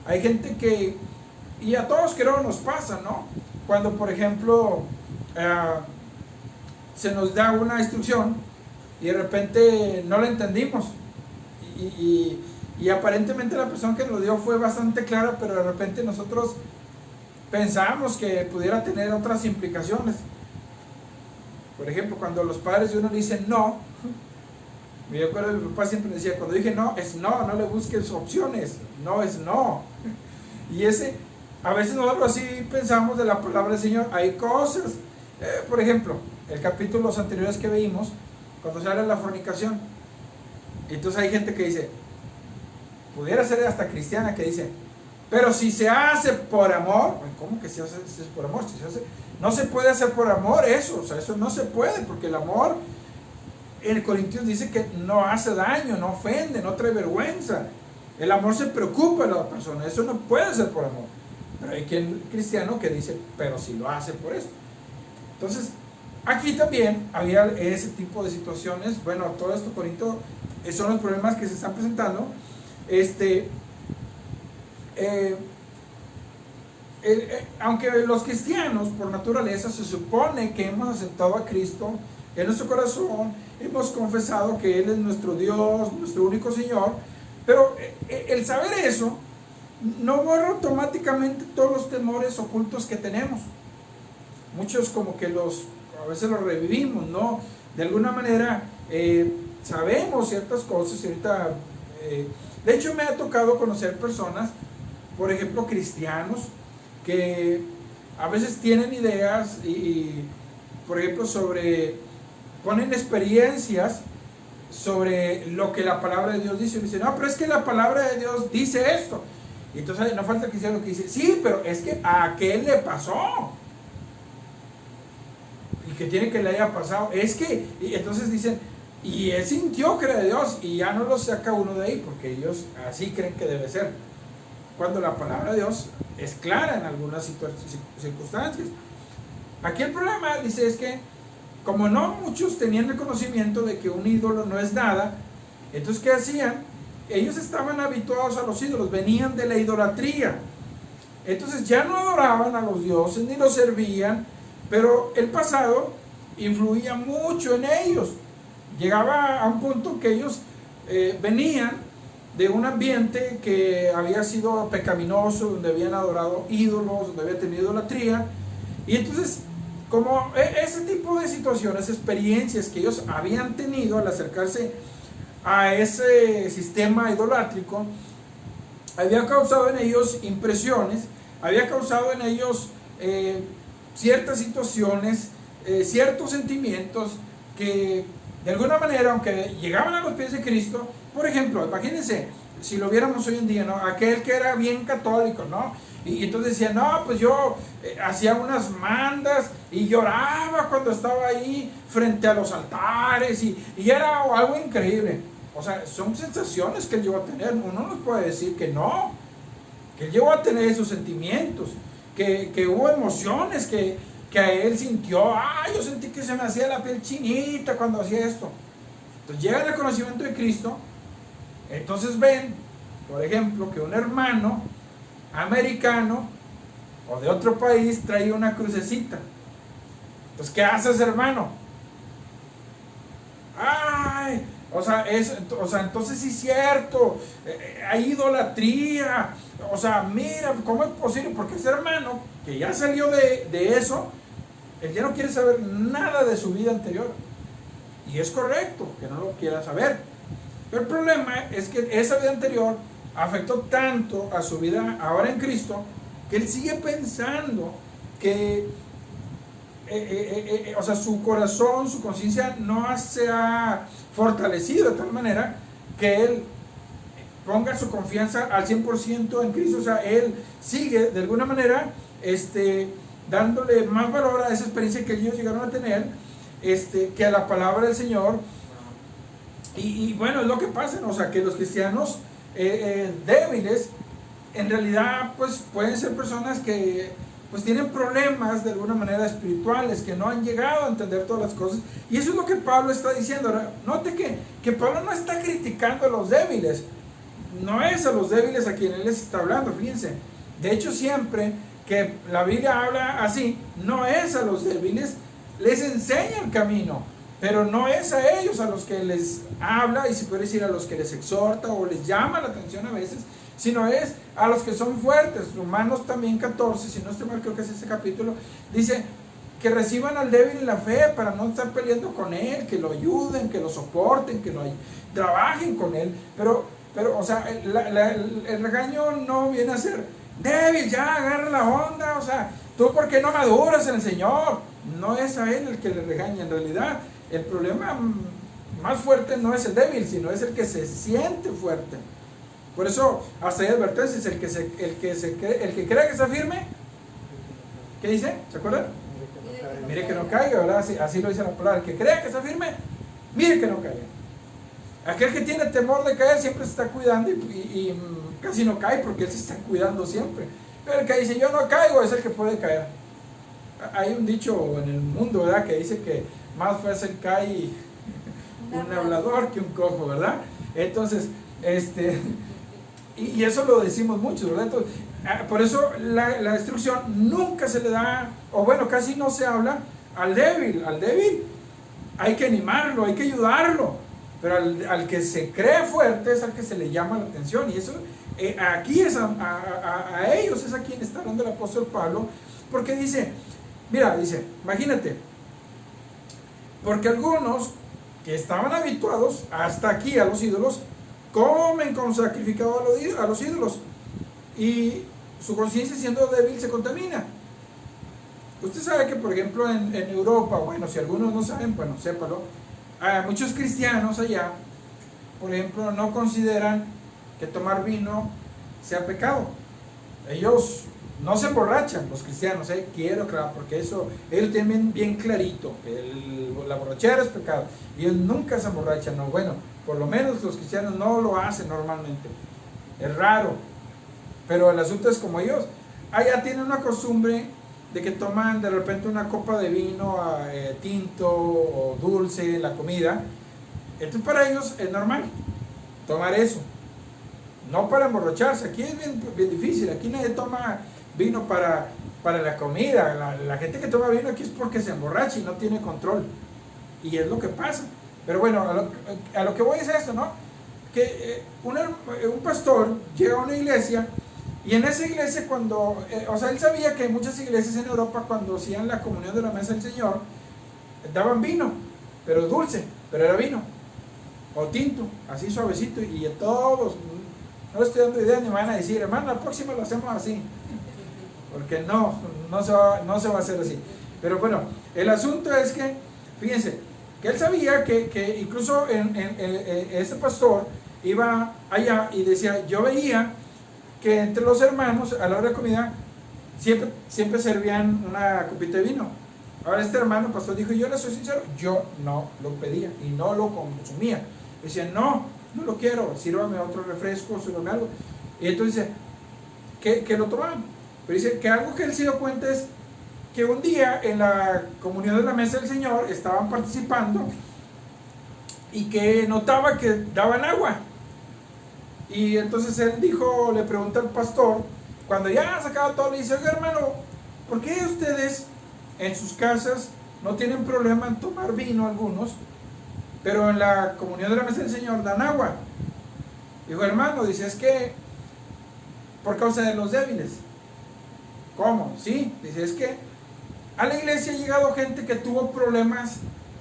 Hay gente que, y a todos creo nos pasa, ¿no? Cuando por ejemplo se nos da una instrucción y de repente no la entendimos y aparentemente la persona que nos dio fue bastante clara, pero de repente nosotros pensamos que pudiera tener otras implicaciones. Por ejemplo, cuando los padres de uno dicen no, me acuerdo, mi papá siempre decía, cuando dije no, es no, no le busques opciones, no es no. Y ese, a veces nosotros así pensamos de la palabra del Señor. Hay cosas, por ejemplo, el capítulo anteriores que vimos, cuando se habla de la fornicación, entonces hay gente que dice, pudiera ser hasta cristiana, que dice, pero si se hace por amor, ¿cómo que se hace por amor? Si se hace, no se puede hacer por amor eso, o sea, eso no se puede, porque el amor, en Corintios dice que no hace daño, no ofende, no trae vergüenza. El amor se preocupa de la persona, eso no puede ser por amor. Pero hay quien cristiano que dice, pero si lo hace por esto. Entonces, aquí también había ese tipo de situaciones. Bueno, todo esto, Corinto, son los problemas que se están presentando. Aunque los cristianos por naturaleza se supone que hemos aceptado a Cristo en nuestro corazón, hemos confesado que Él es nuestro Dios, nuestro único Señor, pero el saber eso no borra automáticamente todos los temores ocultos que tenemos. Muchos como que a veces los revivimos, ¿no? De alguna manera sabemos ciertas cosas y ahorita, de hecho me ha tocado conocer personas, por ejemplo cristianos, que a veces tienen ideas y por ejemplo ponen experiencias sobre lo que la palabra de Dios dice y dicen, no, pero es que la palabra de Dios dice esto. Y entonces no falta cristiano que dice, sí, pero es que a aquel le pasó. Y que tiene que le haya pasado. Es que, y entonces dicen, y él sintió que era de Dios, y ya no lo saca uno de ahí, porque ellos así creen que debe ser. Cuando la palabra de Dios es clara en algunas circunstancias. Aquí el problema, dice, es que como no muchos tenían el conocimiento de que un ídolo no es nada, entonces ¿qué hacían? Ellos estaban habituados a los ídolos, venían de la idolatría. Entonces ya no adoraban a los dioses ni los servían, pero el pasado influía mucho en ellos. Llegaba a un punto que ellos venían de un ambiente que había sido pecaminoso, donde habían adorado ídolos, donde había tenido idolatría, y entonces como ese tipo de situaciones, experiencias que ellos habían tenido al acercarse a ese sistema idolátrico, había causado en ellos impresiones, había causado en ellos ciertas situaciones, ciertos sentimientos que de alguna manera, aunque llegaban a los pies de Cristo, por ejemplo, imagínense, si lo viéramos hoy en día, ¿no? Aquel que era bien católico, ¿no? Y entonces decía, no, pues yo hacía unas mandas y lloraba cuando estaba ahí frente a los altares y era algo increíble. O sea, son sensaciones que él llegó a tener. Uno no puede decir que no, que él llegó a tener esos sentimientos, que hubo emociones que a él sintió. Yo sentí que se me hacía la piel chinita cuando hacía esto. Entonces llegan al conocimiento de Cristo, entonces ven, por ejemplo, que un hermano americano o de otro país trae una crucecita. Entonces, ¿qué haces, hermano? ¡Ay! O sea, entonces sí es cierto, hay idolatría. O sea, mira, ¿cómo es posible? Porque ese hermano que ya salió de eso, él ya no quiere saber nada de su vida anterior. Y es correcto que no lo quiera saber. Pero el problema es que esa vida anterior afectó tanto a su vida ahora en Cristo, que él sigue pensando que o sea, su corazón, su conciencia no se ha fortalecido de tal manera que él ponga su confianza al 100% en Cristo. O sea, él sigue de alguna manera dándole más valor a esa experiencia que ellos llegaron a tener que a la palabra del Señor. Y bueno, es lo que pasa, ¿no? O sea, que los cristianos débiles en realidad pues pueden ser personas que pues tienen problemas de alguna manera espirituales, que no han llegado a entender todas las cosas. Y eso es lo que Pablo está diciendo. Ahora, note que Pablo no está criticando a los débiles. No es a los débiles a quienes él les está hablando, fíjense. De hecho, siempre que la Biblia habla así, no es a los débiles, les enseña el camino, pero no es a ellos a los que les habla, y se puede decir a los que les exhorta o les llama la atención a veces, sino es a los que son fuertes. Romanos también 14, si no estoy mal, creo que es ese capítulo, dice que reciban al débil en la fe para no estar peleando con él, que lo ayuden, que lo soporten, que trabajen con él. Pero o sea, el regaño no viene a ser débil, ya agarra la onda, o sea, tú por qué no maduras en el Señor. No es a él el que le regaña. En realidad el problema más fuerte no es el débil, sino es el que se siente fuerte. Por eso hasta hay advertencias: el que crea que está firme, ¿qué dice? ¿Se acuerdan? Mire que no caiga, ¿verdad? Así lo dice la palabra. El que crea que está firme, mire que no caiga. Aquel que tiene temor de caer siempre se está cuidando y casi no cae, porque él se está cuidando siempre. Pero el que dice yo no caigo es el que puede caer. Hay un dicho en el mundo, ¿verdad?, que dice que más fácil cae un hablador que un cojo, ¿verdad? Entonces, y eso lo decimos mucho, ¿verdad? Entonces, por eso la instrucción nunca se le da, o bueno, casi no se habla al débil. Al débil hay que animarlo, hay que ayudarlo, pero al que se cree fuerte es al que se le llama la atención. Y eso, aquí es a ellos es a quien está hablando el apóstol Pablo, porque dice, mira, dice, imagínate, porque algunos que estaban habituados hasta aquí a los ídolos, comen con sacrificado a los ídolos, y su conciencia, siendo débil, se contamina. Usted sabe que, por ejemplo, en Europa, bueno, si algunos no saben, bueno, sépalo, muchos cristianos allá, por ejemplo, no consideran que tomar vino sea pecado. Ellos no se emborrachan, los cristianos, quiero aclarar, porque eso ellos tienen bien clarito, la borrachera es pecado, y ellos nunca se emborrachan. No, bueno, por lo menos los cristianos no lo hacen normalmente, es raro, pero el asunto es como ellos allá tienen una costumbre de que toman de repente una copa de vino tinto o dulce en la comida. Entonces para ellos es normal tomar eso, no para emborracharse. Aquí es bien difícil, aquí nadie toma vino para la comida. La gente que toma vino aquí es porque se emborracha y no tiene control, y es lo que pasa. Pero bueno, a lo que voy es esto, ¿no? Que un pastor llega a una iglesia, y en esa iglesia cuando, o sea, él sabía que en muchas iglesias en Europa, cuando hacían la comunión de la mesa del Señor, daban vino, pero dulce, pero era vino, o tinto, así suavecito, y a todos, no estoy dando idea, ni me van a decir, hermano, la próxima lo hacemos así, porque no se va a hacer así. Pero bueno, el asunto es que, fíjense, que él sabía que incluso este pastor iba allá y decía, yo veía que entre los hermanos a la hora de comida siempre servían una copita de vino. Ahora este hermano pastor dijo, yo le soy sincero, yo no lo pedía y no lo consumía. Decía, no lo quiero, sírvame otro refresco, sírvame algo. Y entonces dice que lo tomaban. Pero dice que algo que él se dio cuenta es que un día en la comunión de la mesa del Señor estaban participando y que notaba que daban agua. Y entonces él le pregunta al pastor, cuando ya ha sacado todo, le dice, oiga hermano, ¿por qué ustedes en sus casas no tienen problema en tomar vino algunos, pero en la comunión de la mesa del Señor dan agua. Dijo, hermano, dice, es que por causa de los débiles. ¿Cómo? Sí, dice, es que a la iglesia ha llegado gente que tuvo problemas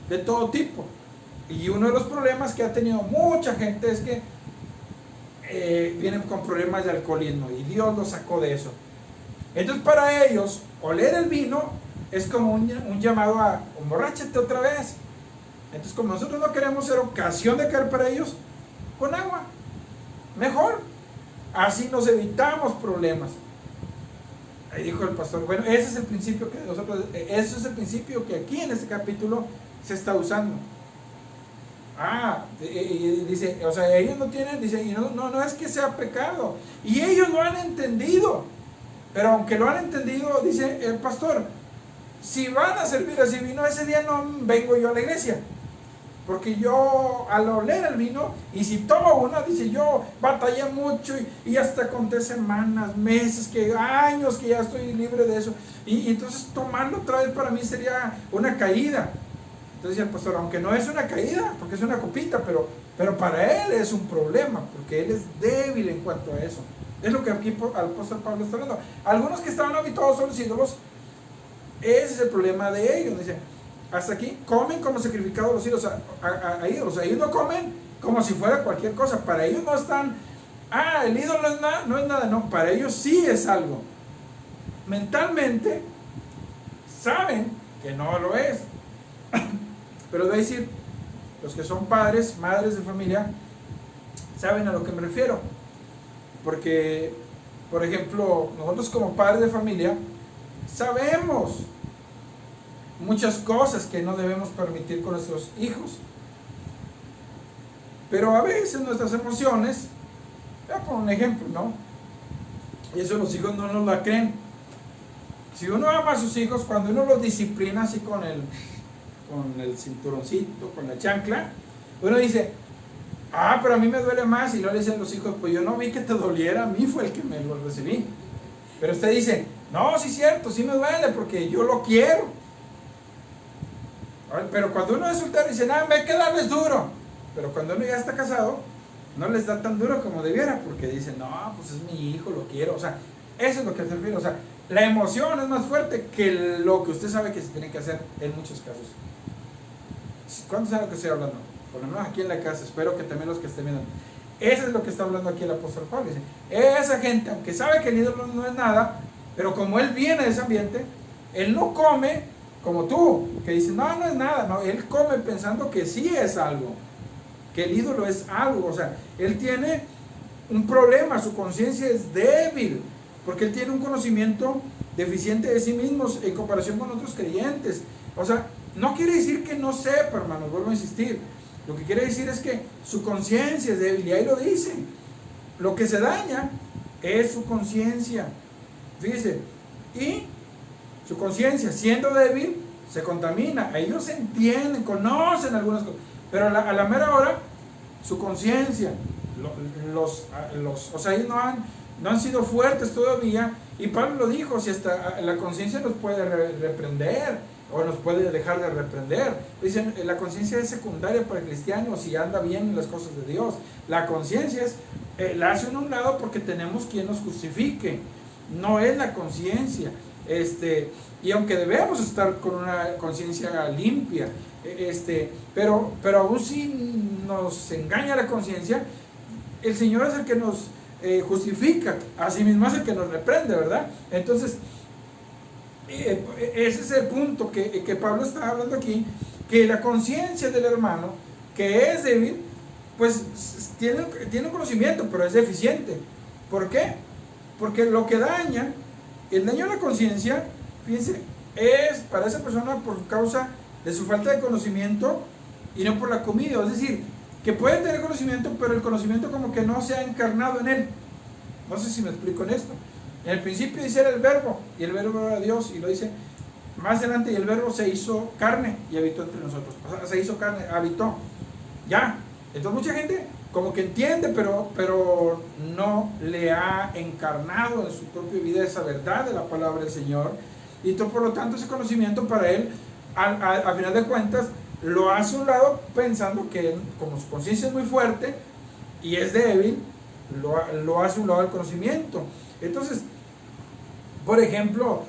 de todo tipo. Y uno de los problemas que ha tenido mucha gente es que vienen con problemas de alcoholismo y Dios los sacó de eso. Entonces para ellos, oler el vino es como un llamado a emborráchate otra vez. Entonces como nosotros no queremos ser ocasión de caer para ellos, con agua, mejor. Así nos evitamos problemas. Ahí dijo el pastor, bueno, ese es el principio que nosotros, ese es el principio que aquí en este capítulo se está usando. Dice, o sea, ellos no tienen, dice, y no es que sea pecado, y ellos lo han entendido, pero aunque lo han entendido, dice el pastor, si van a servir así vino, ese día no vengo yo a la iglesia, porque yo al oler el vino, y si tomo una, dice, yo batallé mucho, y hasta conté semanas, meses, años que ya estoy libre de eso, y entonces tomarlo otra vez para mí sería una caída. Entonces decía el pastor, aunque no es una caída, porque es una copita, pero para él es un problema, porque él es débil en cuanto a eso. Es lo que aquí el apóstol Pablo está hablando. Algunos que estaban habituados a los ídolos, ese es el problema de ellos. Dice, hasta aquí comen como sacrificados los ídolos a ídolos. Ellos no comen como si fuera cualquier cosa. Para ellos no están, el ídolo no es nada, no, para ellos sí es algo. Mentalmente saben que no lo es. Pero voy a decir, los que son padres, madres de familia, saben a lo que me refiero. Porque, por ejemplo, nosotros como padres de familia, sabemos muchas cosas que no debemos permitir con nuestros hijos. Pero a veces nuestras emociones, voy a poner un ejemplo, ¿no? Y eso los hijos no nos la creen. Si uno ama a sus hijos, cuando uno los disciplina así con el cinturoncito, con la chancla, uno dice, pero a mí me duele más, y luego le dicen los hijos, pues yo no vi que te doliera, a mí fue el que me lo recibí. Pero usted dice, no, sí es cierto, sí me duele porque yo lo quiero. Pero cuando uno es soltero dice, me hay que darles duro. Pero cuando uno ya está casado, no les da tan duro como debiera, porque dice, no, pues es mi hijo, lo quiero. O sea, eso es lo que se refiere. O sea, la emoción es más fuerte que lo que usted sabe que se tiene que hacer en muchos casos. ¿Cuántos saben lo que estoy hablando? Por lo menos aquí en la casa, espero que también los que estén viendo. Eso es lo que está hablando aquí el apóstol Pablo. Dice, esa gente, aunque sabe que el ídolo no es nada, pero como él viene de ese ambiente, él no come como tú, que dices, no es nada, no, él come pensando que sí es algo, que el ídolo es algo. O sea, él tiene un problema, su conciencia es débil, porque él tiene un conocimiento deficiente de sí mismo en comparación con otros creyentes. O sea, no quiere decir que no sepa, hermanos, vuelvo a insistir. Lo que quiere decir es que su conciencia es débil, y ahí lo dice. Lo que se daña es su conciencia. Fíjese, y su conciencia, siendo débil, se contamina. Ellos entienden, conocen algunas cosas, pero a la mera hora, su conciencia, o sea, ellos no han sido fuertes todavía. Y Pablo lo dijo, si hasta la conciencia nos puede reprender, o nos puede dejar de reprender. Dicen, la conciencia es secundaria para el cristiano si anda bien en las cosas de Dios. La conciencia la hace uno a un lado porque tenemos quien nos justifique. No es la conciencia. Y aunque debemos estar con una conciencia limpia, pero aún si nos engaña la conciencia, el Señor es el que nos justifica, así mismo es el que nos reprende, ¿verdad? Entonces, ese es el punto que Pablo está hablando aquí, que la conciencia del hermano, que es débil, pues tiene un conocimiento, pero es deficiente. ¿Por qué? Porque lo que daña, el daño a la conciencia, fíjense, es para esa persona por causa de su falta de conocimiento y no por la comida. Es decir, que puede tener conocimiento, pero el conocimiento como que no se ha encarnado en él. No sé si me explico en esto. En el principio dice era el verbo, y el verbo era Dios, y lo dice más adelante, y el verbo se hizo carne y habitó entre nosotros. O sea, se hizo carne, habitó. Ya. Entonces mucha gente como que entiende, pero no le ha encarnado en su propia vida esa verdad de la palabra del Señor. Y entonces, por lo tanto, ese conocimiento para él, al final de cuentas, lo hace a un lado pensando que como su conciencia es muy fuerte y es débil, lo hace a un lado del conocimiento. Entonces, por ejemplo,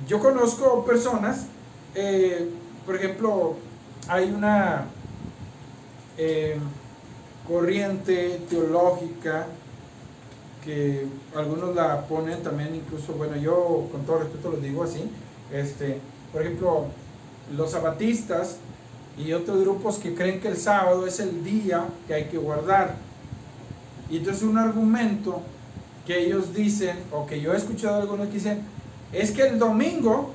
yo conozco personas, por ejemplo, hay una corriente teológica que algunos la ponen también, incluso, bueno, yo con todo respeto lo digo así, por ejemplo, los sabatistas y otros grupos que creen que el sábado es el día que hay que guardar. Y entonces un argumento que ellos dicen, o que yo he escuchado a algunos que dicen, es que el domingo,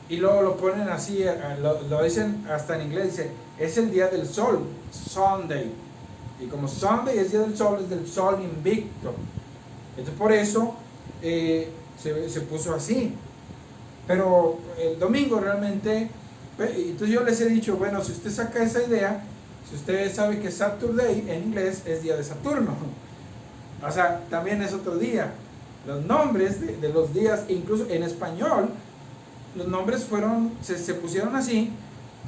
y luego lo ponen así, lo dicen hasta en inglés, dice, es el día del sol, Sunday. Y como Sunday es día del sol, es del sol invicto. Entonces por eso se puso así. Pero el domingo realmente, entonces yo les he dicho, bueno, si usted saca esa idea, si usted sabe que Saturday en inglés es día de Saturno, o sea, también es otro día. Los nombres de los días, incluso en español, los nombres se pusieron así,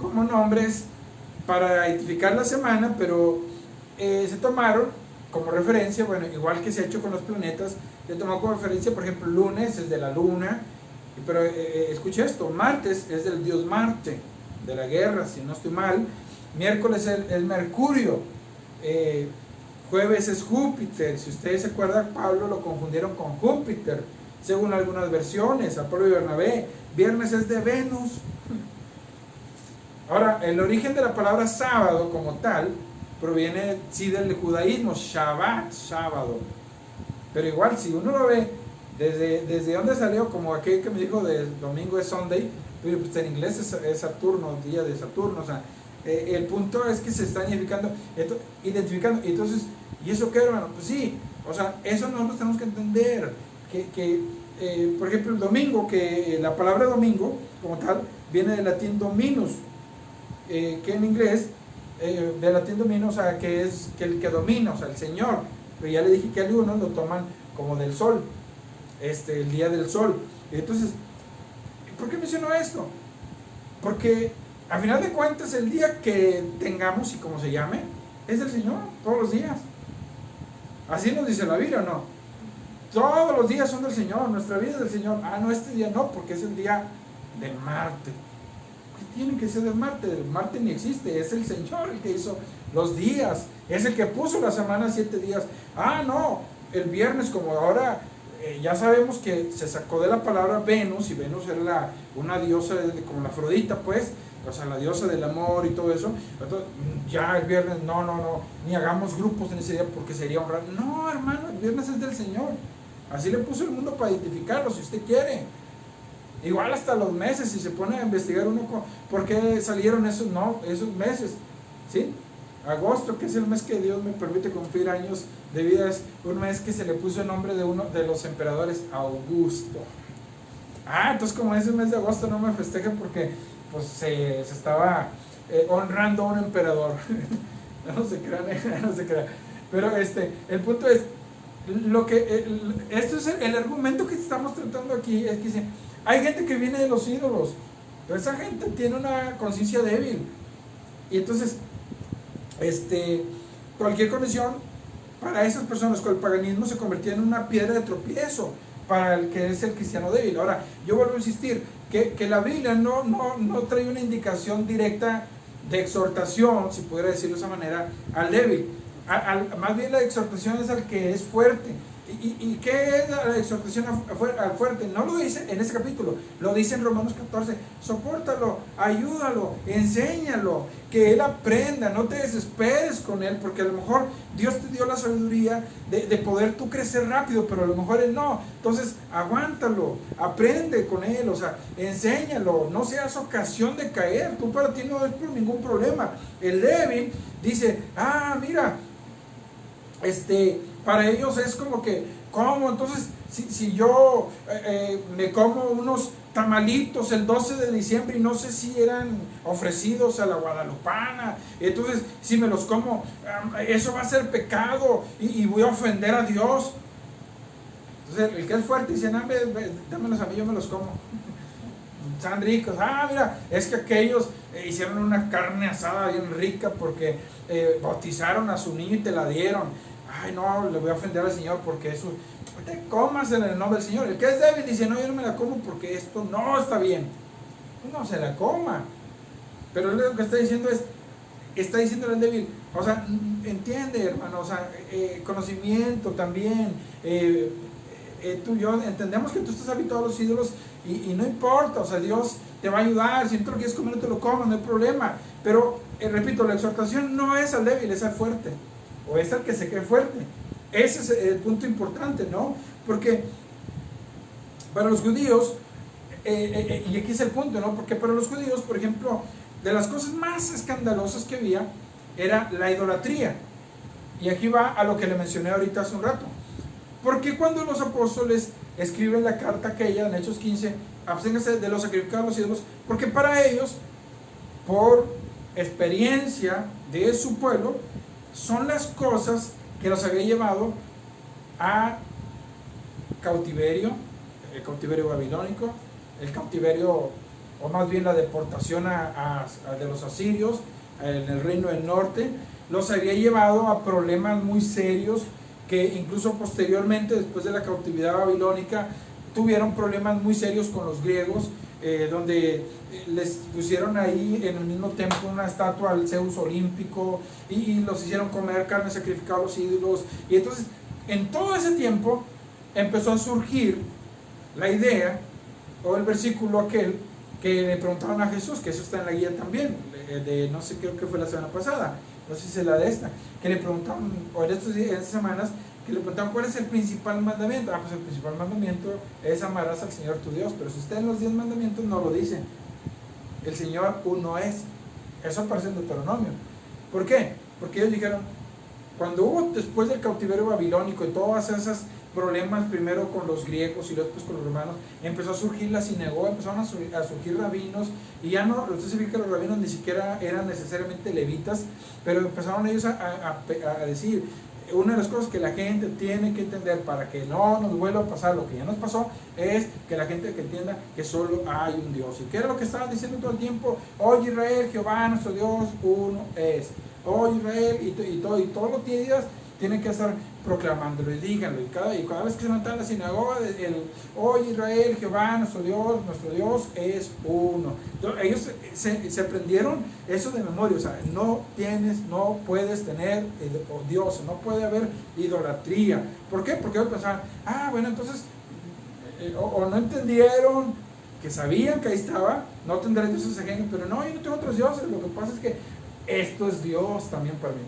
como nombres para identificar la semana, pero se tomaron como referencia, bueno, igual que se ha hecho con los planetas, se tomó como referencia, por ejemplo, lunes es de la luna, pero escuche esto, martes es del dios Marte, de la guerra, si no estoy mal, miércoles es Mercurio, jueves es Júpiter, si ustedes se acuerdan, Pablo lo confundieron con Júpiter, según algunas versiones, Apolo y Bernabé, viernes es de Venus. Ahora, el origen de la palabra sábado como tal, proviene sí del judaísmo, Shabbat, sábado, pero igual si uno lo ve desde dónde salió, como aquel que me dijo de domingo es Sunday, pues en inglés es Saturno, día de Saturno, o sea, el punto es que se está identificando, entonces, ¿y eso qué, hermano? Pues sí, o sea, eso nosotros tenemos que entender, por ejemplo, el domingo, que la palabra domingo, como tal, viene del latín dominus, que en inglés, del latín dominus, o sea, que es que el que domina, o sea, el Señor, pero ya le dije que algunos lo toman como del sol, el día del sol. Entonces, ¿por qué menciono esto? Porque a final de cuentas el día que tengamos y como se llame es del Señor, todos los días. Así nos dice la Biblia, ¿no? Todos los días son del Señor, nuestra vida es del Señor. Ah, no, este día no, porque es el día de Marte. ¿Qué tiene que ser de Marte? Marte ni existe, es el Señor el que hizo los días, es el que puso la semana 7 días. Ah, no, el viernes, como ahora ya sabemos que se sacó de la palabra Venus, y Venus era una diosa como la Afrodita, pues, o sea, la diosa del amor y todo eso. Entonces, ya el viernes, no, ni hagamos grupos en ese día porque sería honrar. No, hermano, el viernes es del Señor. Así le puso el mundo para identificarlo, si usted quiere. Igual hasta los meses, si se pone a investigar uno por qué salieron esos meses, ¿sí? Agosto, que es el mes que Dios me permite cumplir años de vida, es un mes que se le puso el nombre de uno de los emperadores, Augusto. Ah, entonces como ese mes de agosto no me festejen porque pues se estaba honrando a un emperador. No se crean, no se crean. Pero el punto es, esto es el argumento que estamos tratando aquí, es que dice, hay gente que viene de los ídolos, pero esa gente tiene una conciencia débil, y entonces cualquier condición para esas personas con el paganismo se convertía en una piedra de tropiezo para el que es el cristiano débil. Ahora, yo vuelvo a insistir que la Biblia no trae una indicación directa de exhortación, si pudiera decirlo de esa manera, al débil. Más bien la exhortación es al que es fuerte. ¿Y qué es la exhortación al fuerte? No lo dice en ese capítulo, lo dice en Romanos 14. Sopórtalo, ayúdalo, enséñalo, que él aprenda, no te desesperes con él, porque a lo mejor Dios te dio la sabiduría de poder tú crecer rápido, pero a lo mejor él no. Entonces aguántalo, aprende con él, o sea, enséñalo, no seas ocasión de caer. Tú para ti no es por ningún problema. El débil dice, mira, para ellos es como que, ¿cómo? Entonces, si yo me como unos tamalitos el 12 de diciembre y no sé si eran ofrecidos a la guadalupana, entonces si me los como, eso va a ser pecado y voy a ofender a Dios. Entonces, el que es fuerte dice, dámelos a mí, yo me los como. están ricos. Ah, mira, es que aquellos hicieron una carne asada bien rica porque bautizaron a su niño y te la dieron. Ay, no, le voy a ofender al Señor porque eso, te comas en el nombre del Señor. El que es débil dice, no, yo no me la como porque esto no está bien. No se la coma. Pero lo que está diciendo es, está diciendo el débil, o sea, entiende, hermano, o sea, conocimiento también, tú y yo entendemos que tú estás habituado a los ídolos y no importa, o sea, Dios te va a ayudar, si no te lo quieres comer no te lo comas, no hay problema, pero repito, la exhortación no es al débil, es al fuerte, o es al que se cree fuerte. Ese es el punto importante, ¿no? Porque para los judíos, y aquí es el punto, ¿no? Porque para los judíos, por ejemplo, de las cosas más escandalosas que había era la idolatría. Y aquí va a lo que le mencioné ahorita hace un rato. Porque cuando los apóstoles escriben la carta aquella en Hechos 15, absténganse de los sacrificados a los ídolos, porque para ellos, por experiencia de su pueblo, son las cosas que los había llevado a cautiverio, el cautiverio babilónico, el cautiverio, o más bien la deportación de los asirios en el reino del norte, los había llevado a problemas muy serios que incluso posteriormente, después de la cautividad babilónica, tuvieron problemas muy serios con los griegos, donde les pusieron ahí en el mismo templo una estatua al Zeus olímpico y los hicieron comer carne sacrificada a los ídolos. Y entonces, en todo ese tiempo, empezó a surgir la idea, o el versículo aquel, que le preguntaban a Jesús, que eso está en la guía también, no sé, creo que fue la semana pasada, no sé si es la de esta, que le preguntaban, o en estas semanas, que le preguntaban cuál es el principal mandamiento. Pues el principal mandamiento es amarás al Señor tu Dios, pero si usted en los 10 mandamientos no lo dice, el Señor uno es. Eso aparece en Deuteronomio. ¿Por qué? Porque ellos dijeron, cuando hubo después del cautiverio babilónico y todas esas problemas, primero con los griegos y después con los romanos, empezó a surgir la sinagoga, empezaron a surgir rabinos, y ya no, usted se fija que los rabinos ni siquiera eran necesariamente levitas, pero empezaron ellos a decir, una de las cosas que la gente tiene que entender para que no nos vuelva a pasar lo que ya nos pasó, es que la gente que entienda que solo hay un Dios. ¿Y qué era lo que estaban diciendo todo el tiempo? Oye Israel, Jehová nuestro Dios, uno es. Oye Israel, y todos los días tienen que estar proclamándolo y díganlo, y cada vez que se levantan en la sinagoga, oye Israel, Jehová nuestro Dios es uno. Entonces, ellos se aprendieron eso de memoria, o sea, no puedes tener Dios, no puede haber idolatría. ¿Por qué? Porque ellos pensaban, bueno, entonces, o no entendieron, que sabían que ahí estaba, no tendré dioses ajenos, pero no, yo no tengo otros dioses, lo que pasa es que esto es Dios también para mí.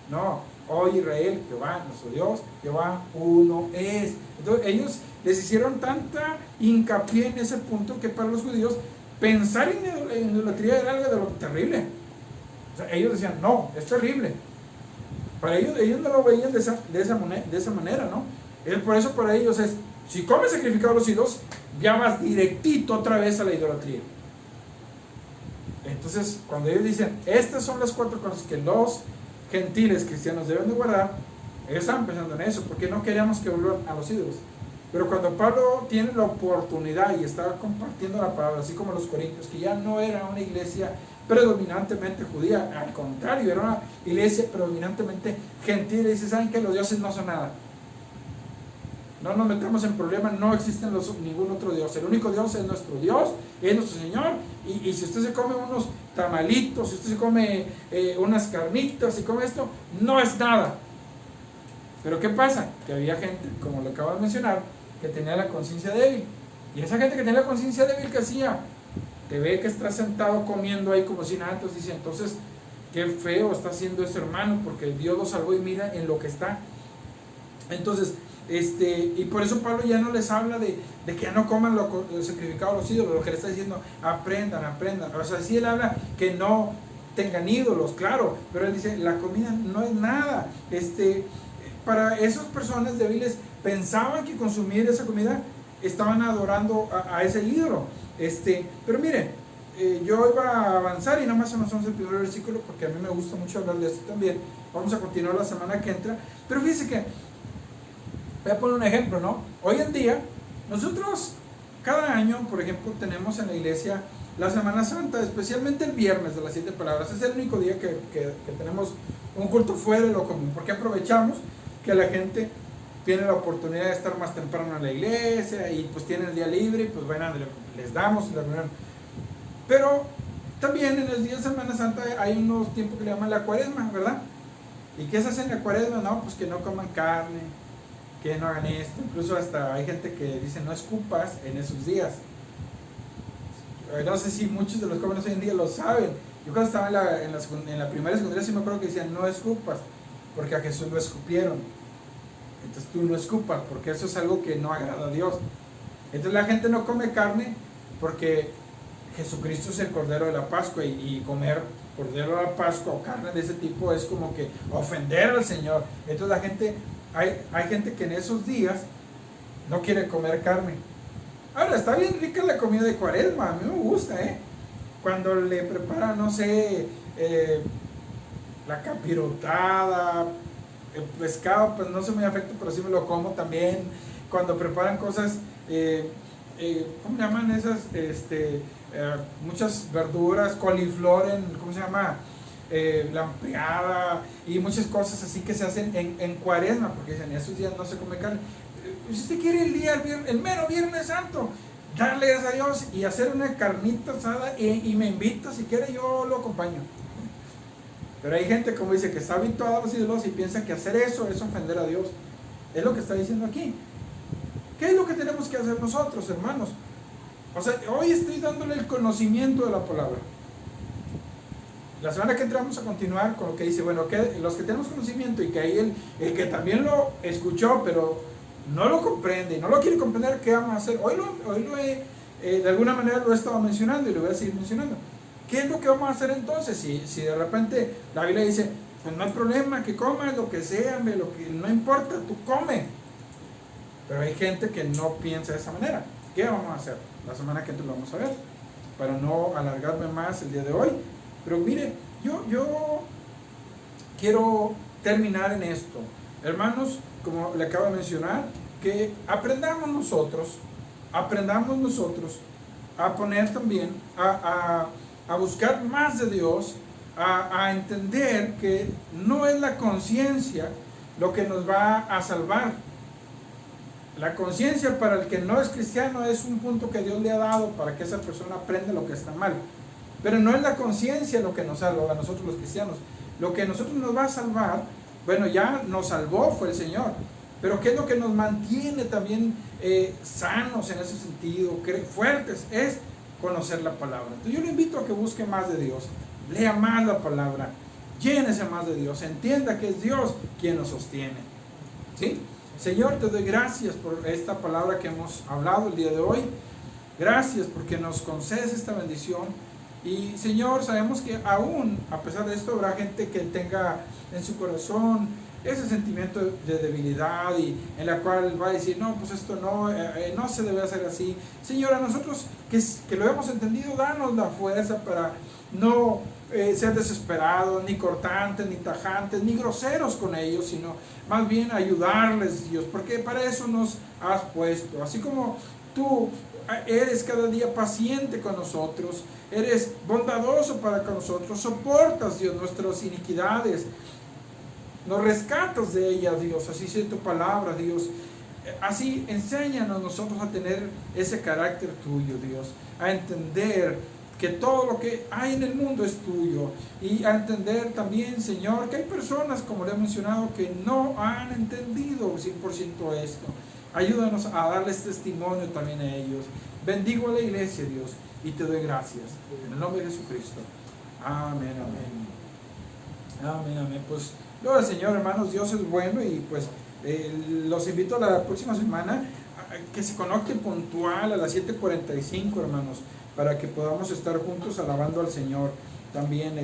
No. Oye Israel, Jehová, nuestro Dios, Jehová uno es. Entonces ellos les hicieron tanta hincapié en ese punto que para los judíos pensar en idolatría era algo de lo terrible. O sea, ellos decían, no, es terrible. Para ellos no lo veían de esa manera, ¿no? Por eso para ellos es, si comes sacrificado a los ídolos, ya vas directito otra vez a la idolatría. Entonces, cuando ellos dicen, estas son las 4 cosas que los gentiles cristianos deben de guardar, ellos estaban pensando en eso, porque no queríamos que vuelvan a los ídolos. Pero cuando Pablo tiene la oportunidad y está compartiendo la palabra, así como los corintios, que ya no era una iglesia predominantemente judía, al contrario, era una iglesia predominantemente gentil, y dice, ¿saben qué? Los dioses no son nada. No nos metamos en problemas, no existe ningún otro Dios. El único Dios es nuestro Dios, es nuestro Señor. Y si usted se come unos tamalitos, si usted se come unas carnitas, si come esto, no es nada. Pero ¿qué pasa? Que había gente, como lo acabo de mencionar, que tenía la conciencia débil. Y esa gente que tenía la conciencia débil, ¿qué hacía? Te ve que está sentado comiendo ahí como si nada, entonces dice, entonces, qué feo está haciendo ese hermano, porque Dios lo salvó y mira en lo que está. Entonces, y por eso Pablo ya no les habla de que ya no coman lo sacrificado a los ídolos, lo que le está diciendo, aprendan. O sea, sí él habla que no tengan ídolos, claro, pero él dice, la comida no es nada. Para esas personas débiles, pensaban que consumir esa comida estaban adorando a ese ídolo. Pero mire, yo iba a avanzar y nada más avanzamos el primer versículo porque a mí me gusta mucho hablar de esto también. Vamos a continuar la semana que entra, pero fíjense que voy a poner un ejemplo, ¿no? Hoy en día, nosotros cada año, por ejemplo, tenemos en la iglesia la Semana Santa, especialmente el viernes de las 7 palabras. Es el único día que tenemos un culto fuera de lo común, porque aprovechamos que la gente tiene la oportunidad de estar más temprano en la iglesia y pues tienen el día libre y pues bueno, les damos la reunión. Pero también en el día de Semana Santa hay unos tiempos que le llaman la cuaresma, ¿verdad? ¿Y qué se hace en la cuaresma? No, pues que no coman carne, que no hagan esto. Incluso hasta hay gente que dice no escupas en esos días. No sé si muchos de los jóvenes hoy en día lo saben. Yo cuando estaba en la primaria y secundaria sí me acuerdo que decían no escupas, porque a Jesús lo escupieron. Entonces tú no escupas, porque eso es algo que no agrada a Dios. Entonces la gente no come carne porque Jesucristo es el Cordero de la Pascua, y comer Cordero de la Pascua o carne de ese tipo es como que ofender al Señor. Entonces la gente, hay gente que en esos días no quiere comer carne. Ahora, está bien rica la comida de cuaresma, a mí me gusta, cuando le preparan, no sé, la capirotada, el pescado, pues no se me afecta, pero sí me lo como también. Cuando preparan cosas, ¿cómo llaman esas? Muchas verduras, coliflor ¿cómo se llama? La ampliada y muchas cosas así que se hacen en cuaresma, porque dicen, en esos días no se come carne. Si usted quiere el mero Viernes Santo, darle gracias a Dios y hacer una carnita asada y me invita, si quiere yo lo acompaño. Pero hay gente, como dice, que está habituada a los ídolos y piensa que hacer eso es ofender a Dios. Es lo que está diciendo aquí. ¿Qué es lo que tenemos que hacer nosotros, hermanos? O sea, hoy estoy dándole el conocimiento de la palabra. La semana que entramos a continuar con lo que dice, bueno, que los que tenemos conocimiento y que hay el que también lo escuchó, pero no lo comprende, no lo quiere comprender, ¿qué vamos a hacer? Hoy lo he, de alguna manera lo he estado mencionando y lo voy a seguir mencionando. ¿Qué es lo que vamos a hacer entonces? Si de repente la Biblia dice, pues no hay problema, que comas lo que sea, no importa, tú come. Pero hay gente que no piensa de esa manera. ¿Qué vamos a hacer? La semana que entra lo vamos a ver, para no alargarme más el día de hoy. Pero mire, yo quiero terminar en esto. Hermanos, como le acabo de mencionar, que aprendamos nosotros a poner también, a buscar más de Dios, a entender que no es la conciencia lo que nos va a salvar. La conciencia para el que no es cristiano es un punto que Dios le ha dado para que esa persona aprenda lo que está mal. Pero no es la conciencia lo que nos salva a nosotros los cristianos. Lo que a nosotros nos va a salvar, bueno, ya nos salvó, fue el Señor. Pero ¿qué es lo que nos mantiene también sanos en ese sentido, fuertes? Es conocer la palabra. Entonces yo le invito a que busque más de Dios, lea más la palabra, llénese más de Dios, entienda que es Dios quien nos sostiene. ¿Sí? Señor, te doy gracias por esta palabra que hemos hablado el día de hoy. Gracias porque nos concedes esta bendición. Y Señor, sabemos que aún a pesar de esto habrá gente que tenga en su corazón ese sentimiento de debilidad y en la cual va a decir, no, pues esto no se debe hacer así. Señor, a nosotros que lo hemos entendido, danos la fuerza para no ser desesperados, ni cortantes, ni tajantes, ni groseros con ellos, sino más bien ayudarles, Dios, porque para eso nos has puesto. Así como tú eres cada día paciente con nosotros, eres bondadoso para con nosotros, soportas, Dios, nuestras iniquidades, nos rescatas de ellas, Dios, así sea tu palabra, Dios. Así enséñanos nosotros a tener ese carácter tuyo, Dios, a entender que todo lo que hay en el mundo es tuyo, y a entender también, Señor, que hay personas, como le he mencionado, que no han entendido 100% esto. Ayúdanos a darles testimonio también a ellos. Bendigo a la iglesia, Dios, y te doy gracias. En el nombre de Jesucristo. Amén, amén. Amén, amén. Pues, gloria al Señor, hermanos, Dios es bueno, y pues los invito a la próxima semana a que se conecten puntual a las 7:45, hermanos, para que podamos estar juntos alabando al Señor también.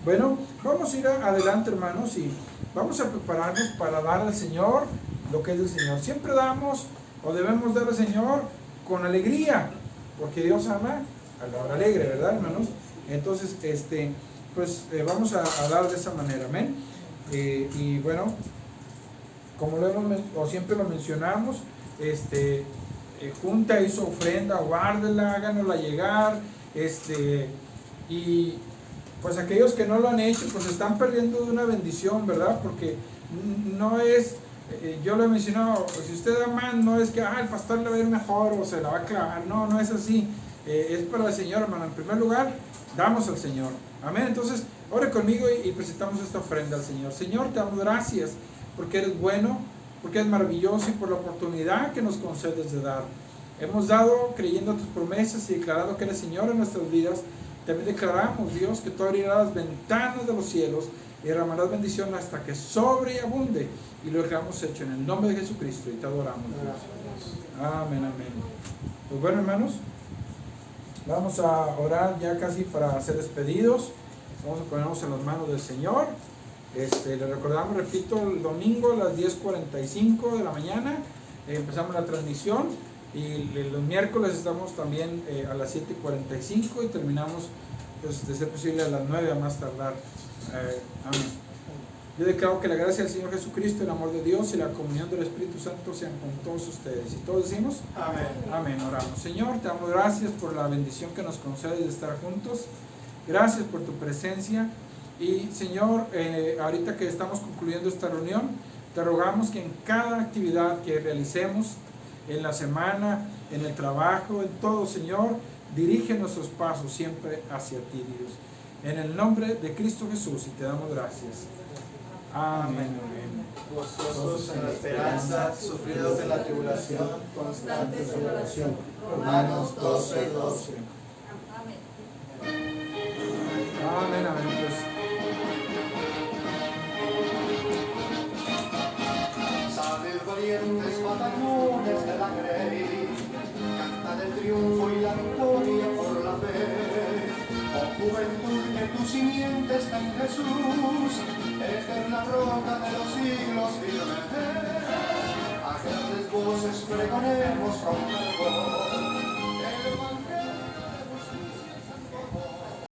Bueno, vamos a ir adelante, hermanos, y vamos a prepararnos para dar al Señor lo que es del Señor. Siempre damos o debemos dar al Señor con alegría, porque Dios ama al dador alegre, ¿verdad, hermanos? Entonces, pues vamos a dar de esa manera, amén. Y bueno, como siempre lo mencionamos, junta ahí su ofrenda, guárdela, háganosla llegar, y pues aquellos que no lo han hecho, pues están perdiendo de una bendición, ¿verdad? Porque no es, yo lo he mencionado, si usted da más, no es que el pastor le va a ir mejor o se la va a clavar, no, no es así, es para el Señor, hermano. En primer lugar, damos al Señor, amén. Entonces, ore conmigo y presentamos esta ofrenda al Señor. Señor, te damos gracias porque eres bueno, porque eres maravilloso y por la oportunidad que nos concedes de dar. Hemos dado creyendo tus promesas y declarado que eres Señor en nuestras vidas. También declaramos, Dios, que tú abrirás las ventanas de los cielos y derramarás bendición hasta que sobre y abunde. Y lo dejamos hecho en el nombre de Jesucristo y te adoramos, Dios. Amén, amén. Pues bueno, hermanos, vamos a orar ya casi para ser despedidos. Vamos a ponernos en las manos del Señor. Le recordamos, repito, el domingo a las 10:45 de la mañana empezamos la transmisión, y los miércoles estamos también a las 7:45 y terminamos, pues, de ser posible a las 9 a más tardar. Amén. Yo declaro que la gracia del Señor Jesucristo, el amor de Dios y la comunión del Espíritu Santo sean con todos ustedes. Y todos decimos amén. Amén. Oramos. Señor, te damos gracias por la bendición que nos concedes de estar juntos. Gracias por tu presencia. Y Señor, ahorita que estamos concluyendo esta reunión, te rogamos que en cada actividad que realicemos, en la semana, en el trabajo, en todo, Señor, dirige nuestros pasos siempre hacia ti, Dios. En el nombre de Cristo Jesús, y te damos gracias. Amén. Gozosos en la esperanza, sufridos en la tribulación, constantes en la oración. Romanos 12:12. Amén. Amén, amén. Pues, Salid valientes batallones de la Grey, cantad el triunfo y la victoria por la fe. Oh juventud, que tu simiente está en Jesús, eterna roca de los siglos firme. A grandes voces pregonemos con fervor